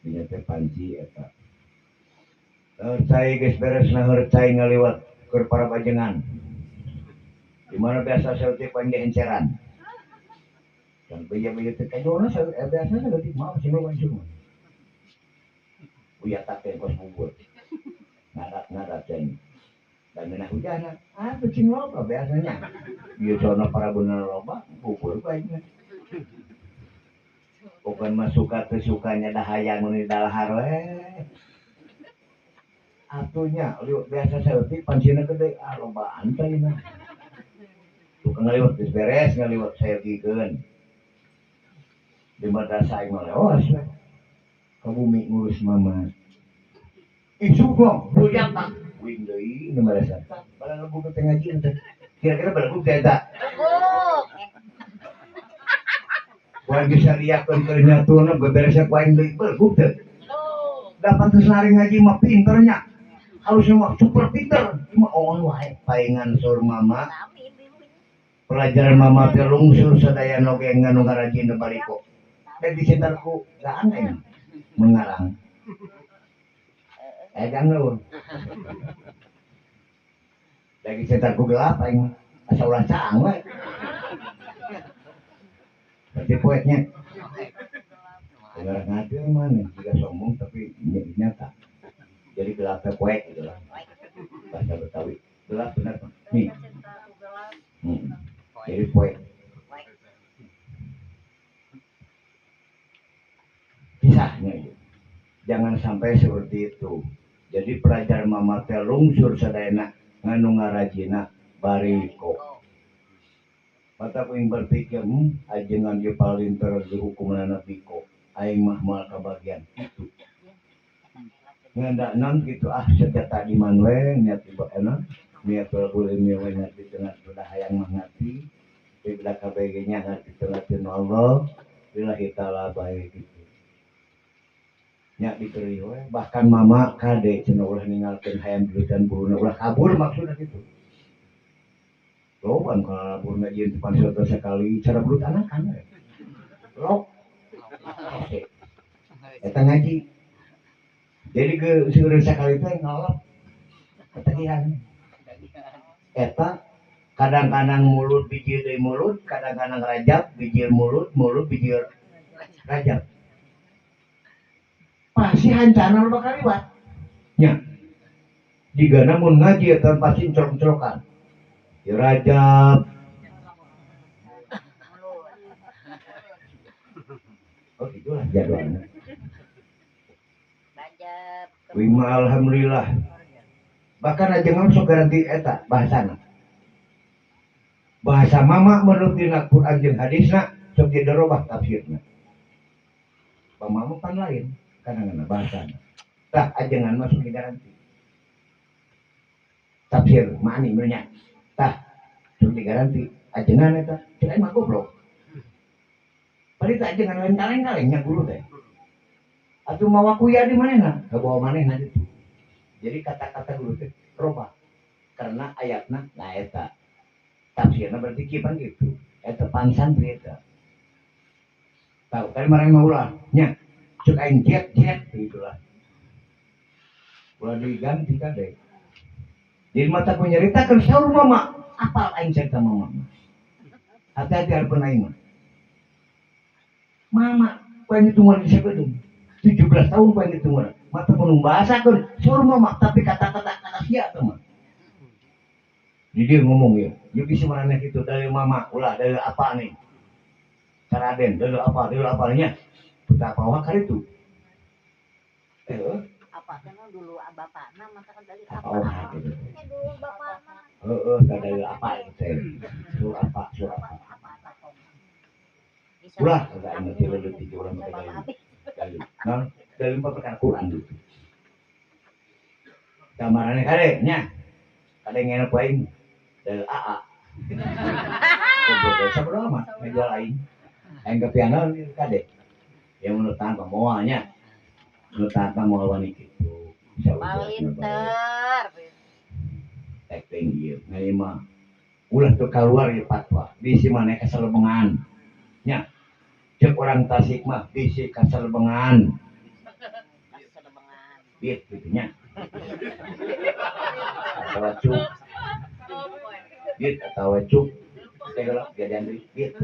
dinyata panci eta cai geus beres naur cai ngaliwat ke para bajengan dimana biasa saya teh panggil enceran dan baya-baya teh kayona saya biasa saya teh mau sih mau semua uya take kos bubur ngadat ceng dan menah hujan kucing loba biasanya ieu sono para bener loba bubur baiknya bukan masuka teh sukanya dahayang nu di dalahar we atunya biasa saya teh pancina gede lobaan teh na tukang ngaliwat geus beres ngaliwat saya gikeun di madrasah aing mah leos ke bumi ngurus mama isu dong bujang tak wing deui nu madrasah bala lebu teh ngaji teh kira-kira bala lebu teh eta wan bisa diakeun keur nyatuna beberesnya ku aing deui lebu teh dapat geus lari ngaji mah pinternya harusnya mah super pinter cuma on wae paingan sur mama pelajaran mama teh lungsur sadaya noge nganu ngarajin da baliko dan dicentarku gak aneh mengarang jangan lagi cetarku gelap aing asal ulah caang we berarti poetnya dengar ngade mana jika sombong tapi nyata jadi gelapnya poet gitu lah bahasa Betawi gelap benar nih jadi poet kisahnya gitu. Jangan sampai seperti itu jadi pelajar mama teh lungsur sadayana nganu ngarajina bariko mata kuing berpikir ajengan dia paling terhukuman biko aing mah moal kabagian itu ngandak non gitu sejak tadi manwe niat ibu enak niat boleh miwe niat di tengah sudah hayang mengerti bila kabegenya ngerti tengah Allah billahi ta'ala baik gitu nya dikeri we bahkan mama kade cenah ulah ninggalkeun hayam dulitan buruna ulah kabur maksudna kitu loban kalau kabur ngajian depan soto sekali cara bulut anak kan lok eta ngaji jadi ke seueur sekali teh ngalap ketagihan eta kadang-kadang mulut bijil deui mulut kadang-kadang rajab bijil mulut bijil Rajab. Pasti hancana lo bakal liwat. Nya. Jika namun ngaji eta pasti cerok-cerokan. Ya Rajab. Oh itulah jadwalnya. Rajab. Wima alhamdulillah. Bahkan aja ngamsok garanti eta bahasana. Bahasa mama menurut dina Quran jeung hadisna sok diderobah tafsirna. Pamama pan lain kadang-kadang bahasana. Tah ajengan masuk di garanti. Tafsir mani nya. Tah sok digaranti ajengan eta cek mah goblok. Bari teh ajengan lain kaleng-kaleng nya guru teh. Atuh mawa kuya di manehna? Ka bawa manehna ditu. Jadi kata-kata guru teh robah karena ayatna nah eta tafsirna berarti kipan gitu eta pan santri eta tahu kali marang maulah nya cek aing jet gitulah ulah diganti kade jadi mata ku nyaritakeun saur mama apal aing cerita mama hati-hati hareupeun aing mama poe ditunggu di sabeudung 17 tahun poe ditunggu mata penuh bahasakeun saur mama tapi kata-kata sia teman jadi dia ngomong ya, dia bisa mana gitu dari mama, ulah dari apa nih? Karaden, dari apa-nya? Betapa wakar itu. Apa kan dulu bapakna mata kan dari apa? apa? Gitu. Dulu bapakna. Dari apa itu? Sur apa? Ulah, enggak ngerti lebih orang dari. Nah, dari perkara Quran itu. Gambarannya kade, nya. Kade ngene poin. Dari AA. Goblok sabaraha mah meja lain. Aing kepiangan kade. Yang menurut tangga moalnya. Menurut tangga moal wani kitu. Palinter. Tekting ieu ngali mah. Ulah teu kaluar ieu fatwa. Bisi maneh kasalebengan. Nya. Cek orang Tasik mah bisi kasalebengan. Kasalebengan. Biet kitu nya. Atau cuk. Biet atau cuk. Segala jadian deui biet.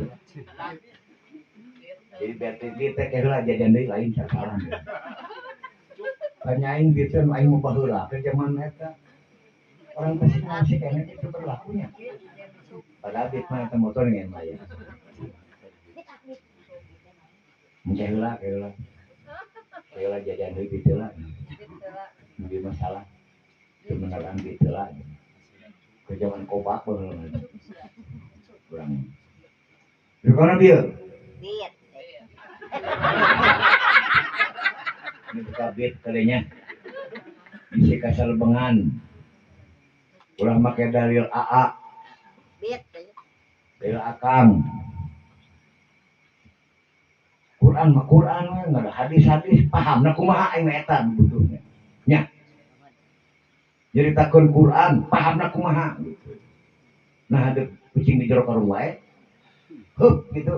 Jadi biet teh kira jadian deui lain sasaran. Tanyain biet teh aing mau baheula ke zaman eta. Orang Tasik masih kayaknya itu berlakunya. Padahal biet mah eta motor ngen mah ya. Menceula kira jadian deui biet lah. Jadi masalah kebenaran biet lah. Ke zaman kobak bener. Kurang. Di mana dia? Diet. Ini kabit kalinya. Isi kasalebengan. Ulah make dalil AA. Diet. Dalil akang. Quran mah Quran we enggak ada hadis-hadis pahamna kumaha aing eta butuhnya. Nya. Jadi takun Quran pahamna kumaha gitu. Nah ada kucing di jero karung wae. Gitu.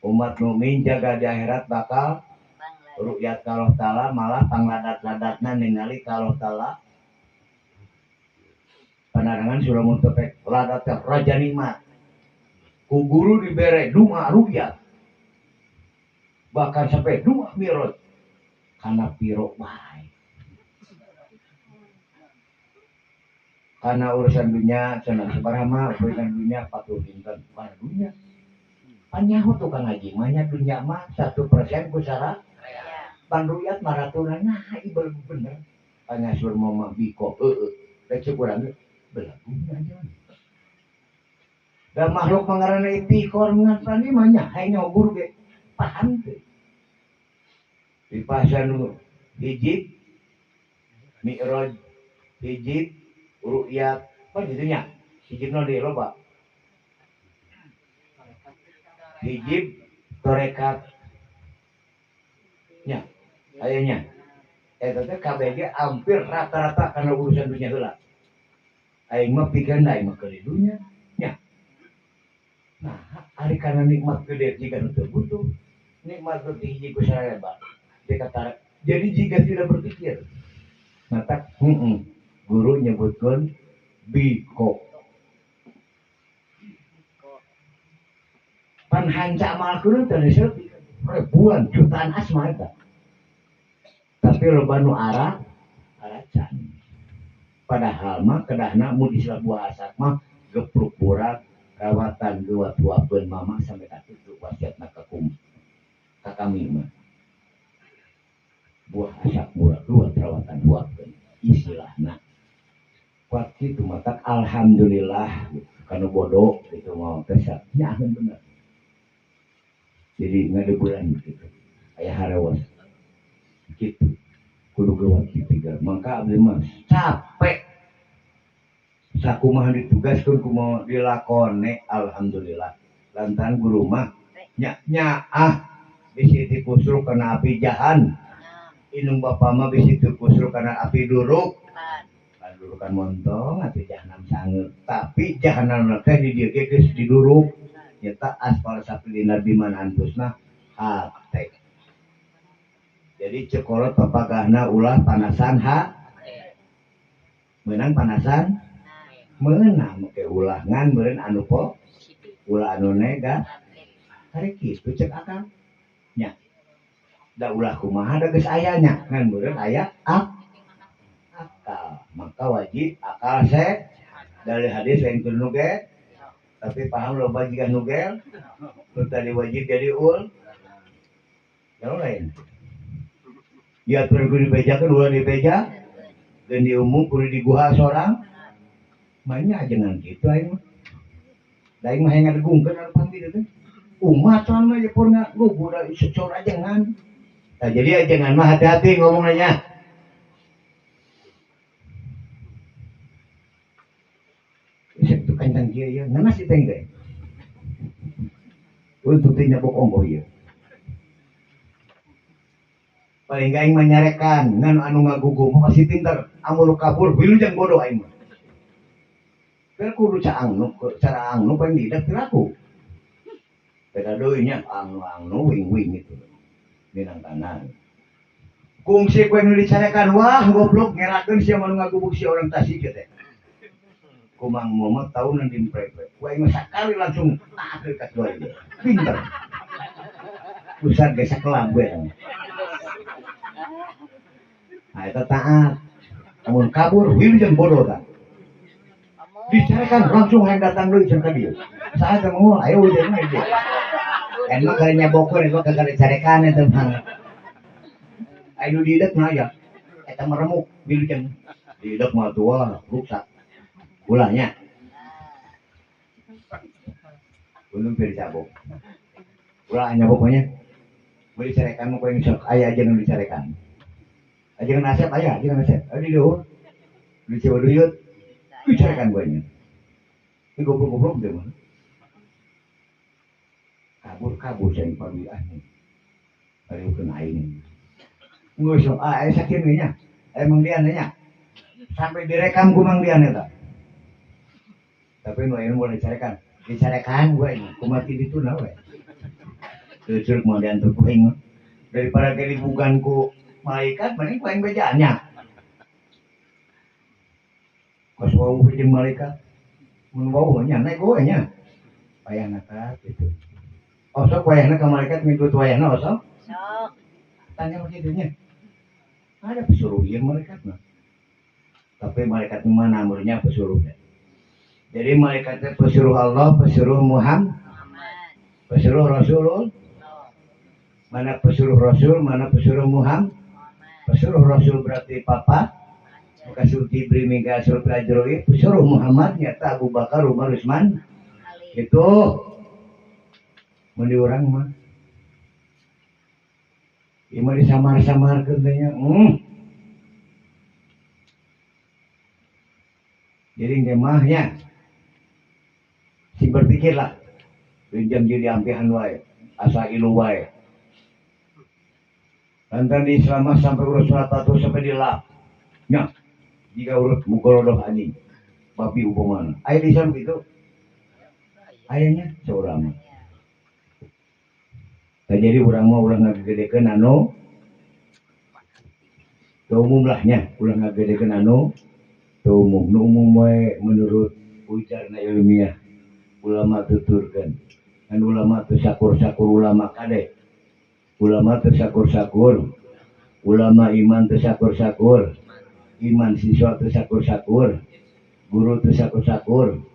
Umat mukmin jaga di akhirat bakal ru'yat ka Allah Ta'ala malah pangladat-ladatna ningali ka Allah Ta'ala. Panarangan surah Muntafik ladat raja nikmat. Ku guru dibere dua ru'yat. Bahkan sampai 2 mirot. Karena piro bae. Karena urusan dunia cenah sabaraha mah urusan dunia patuh dinten bukan dunia. Panyaho tukang ngaji mahnya dunia mah 1% ku syarat panduyat maratunan nah ibal bener panyasur mama biko rek kurang belah dunia aja. Da makhluk mangarana itikor ngatani mah nya hanya guru ge paham teh. Di pasan hiji mi'raj hiji ru'yat apa gitunya hijibna di loba hijib torekat nya ayahnya eta teh KBG hampir rata-rata karena urusan dunia heula aing mah pikeun aing mah keur dunia nya nah ari kana nikmat gede jika teu butuh nikmat teu hiji ku saraya ba dikata jadi jika tidak berpikir nah tak guru nyebutkan biko pan hanca malkeun teh disebut ribuan jutaan asma eta. Tapi loba nu aracan. Padahal mah kedahna mun istilah buah asap mah gepruk burak rawatan dua tuapeun mama sampai katutup wasiatna ka kami mah. Buah asap burak dua rawatan tuapeun istilahna. Kuat kitu mah tak alhamdulillah kana bodoh gitu mau kesat nyahan bener. Jadi ngadebulan gitu. Aya harawas. Gitu. Kudu gawat dipikir. Maka abdi mah capek. Sakumaha ditugaskeun kumaha dilakone alhamdulillah. Lantaran guru mah nya bisi dikusruk kana api jahan. Inung bapa mah bisi dikusruk kana api duruk. Kan durukan montong api jahanam sangeut. Tapi jahanam teh di dieu ge geus diduruk. Nyata aspal sapilina biman antusna hate. Jadi cekolot papagahna ulah panasan menang panasan menang ke ulangan meureun anu po ulah anu nega hari kitu cek akal nya da ulah kumaha da geus aya nya ngan meureun aya akal maka wajib akal dari hadis lain keur nugel tapi paham loba jiga nugel nu tadi wajib jadi jauh lain dia kudu dibejakeun ulah dibeja dan diumum kudu diguha sorang banyak jangan gitu aing mah daing mah hayang ngadegungkeun anu panggil teh umat sama ya purna gugur secor ajengan nah jadi ajengan mah hati-hati ngomongnya isep tu kancang kieu ya nanas si teh teh untuk teh nyabok onggoh ieu paling aing menyarekan ngan anu ngagugu mah masih pinter amun kabur wilujeng bodoh aing mah keur kudu cara angnu paling didak perilaku beda deui nya angnu wing itu minang kanan kungsi kowe nu dicarekan wah goblok ngerakeun sia anu ngagubuk si orang Tasik teh kumang mah tahu nan dimprepre kowe mah sakali langsung taat ka dua ieu pinter usah geus sakelambe nah itu taat namun kabur wilujeng bodoh kan dicarekan langsung hayang datang deui cenah ka dieu saha mau ayo wilujeng mah dia enak kali nyabokeun itu kagak dicarekan eta mah anu dideuk mah aya eta meremuk wilujeng dideuk mah tua rusak ulahnya belum dicabok ulah nyaboknya mau dicarekan mah kowe sok aya aja nu dicarekan ajengan asep aya ajengan asep di dieu di Cibaduyut dicarekan banyak ini goblok-goblok deh mah kabur saya pawi aneh pariukeun aing geus sok aya sakieu nya emang dia nya sampai direkam ku Mang Dian eta tapi nu aya boleh dicarekan gue ini kumati dituna we teu mau diantar ku aing daripada kelibugan ku malaikat mending ku aing bejaannya kos wau jeung malaikat mun wau nya naik goe nya payahna ka kitu osok wayahna ka malaikat minggu wayahna osok tanya begitu nya ada pesuruh ieu malaikat mah tapi malaikat mana amurnya pesuruhnya jadi malaikatnya pesuruh Allah pesuruh Muhammad pesuruh Rasul mana pesuruh Rasul mana pesuruh Muhammad pesuruh Rasul berarti papa Kasur Jibril mingga Kasur Ajroi pesuruh Muhammad nyata Abu Bakar Umar Utsman itu mau diurang mah ieu mah disamar-samarkeun teh nya jadi ngemahnya si berpikirlah pinjam jadi ampihan wae asa ilu wae lantaran di Islam sampai urus surat atau sampai dilap nya jika urut mugorodoh anjing babi upamana aya di Islam gitu ayahnya seorang jadi urang mah ulah ngagedekeun anu umum lahnya ulah ngagedekeun anu umum nu umum wae menurut ujarna ilmiah ulama tuturkeun kan ulama teu sakur-sakur ulama kade ulama teu sakur-sakur, ulama iman teu sakur-sakur, iman siswa teu sakur-sakur, guru teu sakur-sakur.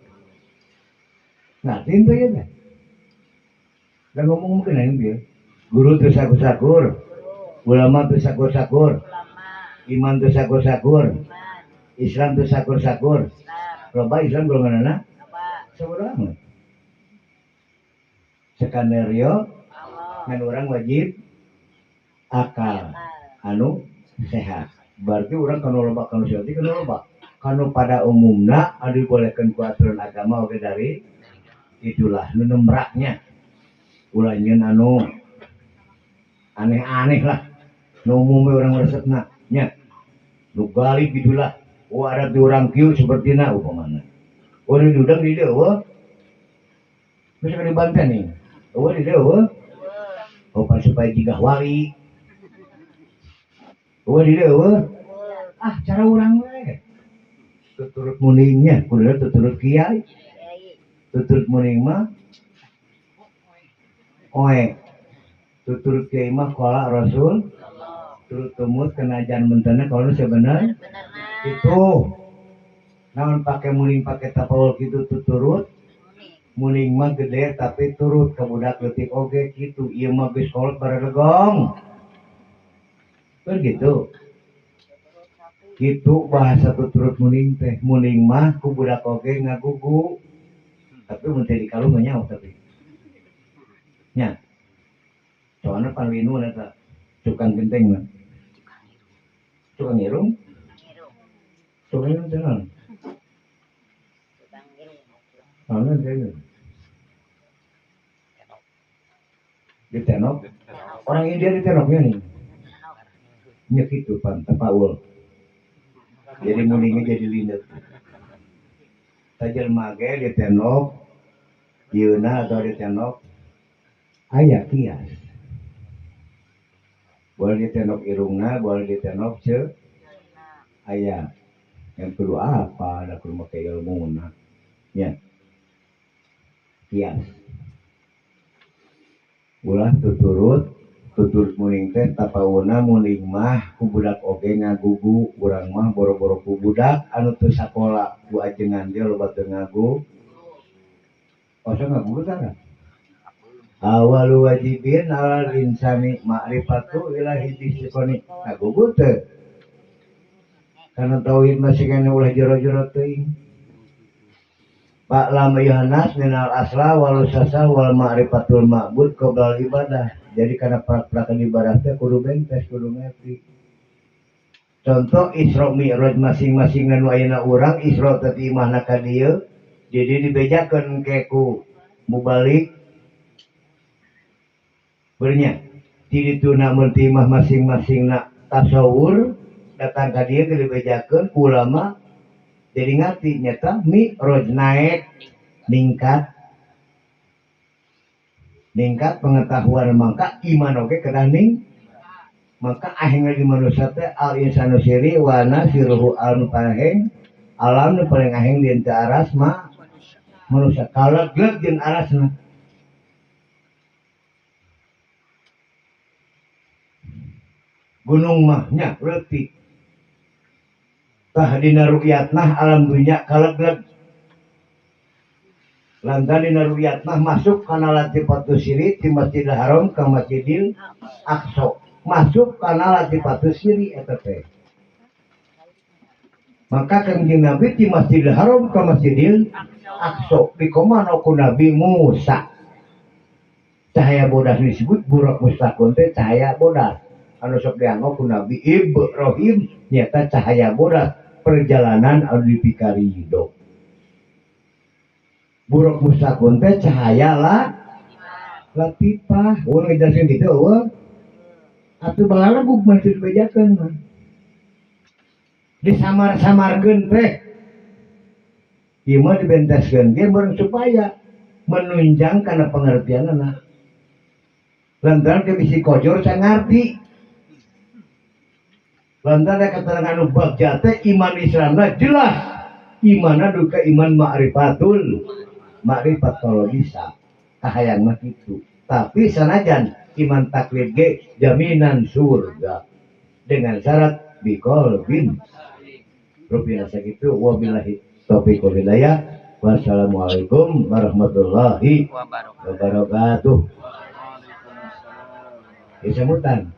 Nah, itu ya kan. Udah ngomong mungkin aja dia. Guru teu sakur-sakur, ulama teu sakur-sakur, Ulama. iman teu sakur-sakur, Iman. Islam teu sakur-sakur. Islam. Loba Islam golonganana Loba. saudara mah. Skenario Allah. ngan orang wajib akal anu sehat. Berarti orang kanu loba kanu sehat kanu loba. Kanu pada umumna anu dibolehkeun ku aturan agama oge dari itulah nu nemraknya. Ulah nyeun anu aneh-aneh lah. Nu umume urang resepna nya. Nu galib gitulah. Oh ada di orang kieu sepertina upamana. Oh di udang di dieu weuh. Bisa di Banten nih. Oh di dieu weuh. Oh pas supaya jigah wali. Oh di dieu weuh. Ah cara urang we. Tuturut muningnya, kudu tuturut kiai. Tuturut muning mah oe. Tuturut kiai mah qala Rasul. Turut tumut kenajan mentena kalau sebenarnya itu naon pakai muning pakai tapawul gitu tuturut muning mah gede tapi turut ke budak leutik oge gitu ieu mah geus kolot baregong kan gitu gitu bahasa tuturut muning teh muning mah ku budak oge ngagugu tapi mun teh dikalung mah nyaho tapi nya soalna panwinu eta tukang genteng mah tukang irung tukang irung tenang mana dia ditenok orang India ditenoknya nih nyek itu pan tapaul jadi muningnya jadi lindet tajel mage ditenok yeuna atau ditenok aya kias boleh ditenok irungna boleh ditenok aya yang kedua apa ada kudu make ilmuna nya kias ulah tuturut muning teh tapauna muning mah ku budak oge ngagugu urang mah boro-boro ku budak anu teu sakola ku ajengan dia loba teu ngagu asa ngagugu tara awalu wajibin alal insani ma'rifatu ilahi bisikoni ngagugu teu karena tauhid masih kena ulah jero-jero teuing Pak lama Yohanes minal asla wal sasa wal ma'rifatul ma'bud qoblal ibadah. Jadi karena prak-prakan ibadah teh kudu bentes kudu ngerti. Contoh Isra Mi'raj masing-masing anu ayeuna urang Isra teh imahna ka dieu jadi dibejakeun ke ku mubalik beurnya ti dituna mun ti imah masing-masing na tasawur datang ka dieu dibejakeun ku ulama jadi ngerti nyata Mi'raj naik ningkat pengetahuan mangka iman oge kedah ning maka akhirnya di manusia teh al insanu siri wa nasiruhu al paheng alam nu paling aheng di ente aras mah manusia kalau geus jeung arasna gunung mah nya leutik tah dina ru'yatna alam dunya kalegleg lantaran dina ru'yatna masuk kana latifatus siri di Masjidil Haram ke Masjidil Aqsa masuk kana latifatus siri eta teh maka kanjeng Nabi di Masjidil Haram ke Masjidil Aqsa dikomando ku Nabi Musa cahaya bodas disebut burak mustaqim teh cahaya bodas anu sok dianggo ku Nabi Ibrahim nyata cahaya bodas perjalanan anu dipikari hidup buruk mustaqim teh cahaya lah latifah urang ngejelasin gitu eueuh atuh balana gug mah dibejakeun mah disamar-samarkeun teh ieu mah dibenteskeun ge bareng supaya menunjang kana pengertianna lantaran ke bisi kojor can ngarti lantaran keterangan anu bagja teh iman Islamna jelas imanna duka iman ma'rifat kalau bisa kahayang mah kitu tapi sanajan iman taklid ge jaminan surga dengan syarat bikol bin rupina sakitu wabillahi taufiq wal hidayah. Wassalamualaikum warahmatullahi wabarakatuh. Disemutan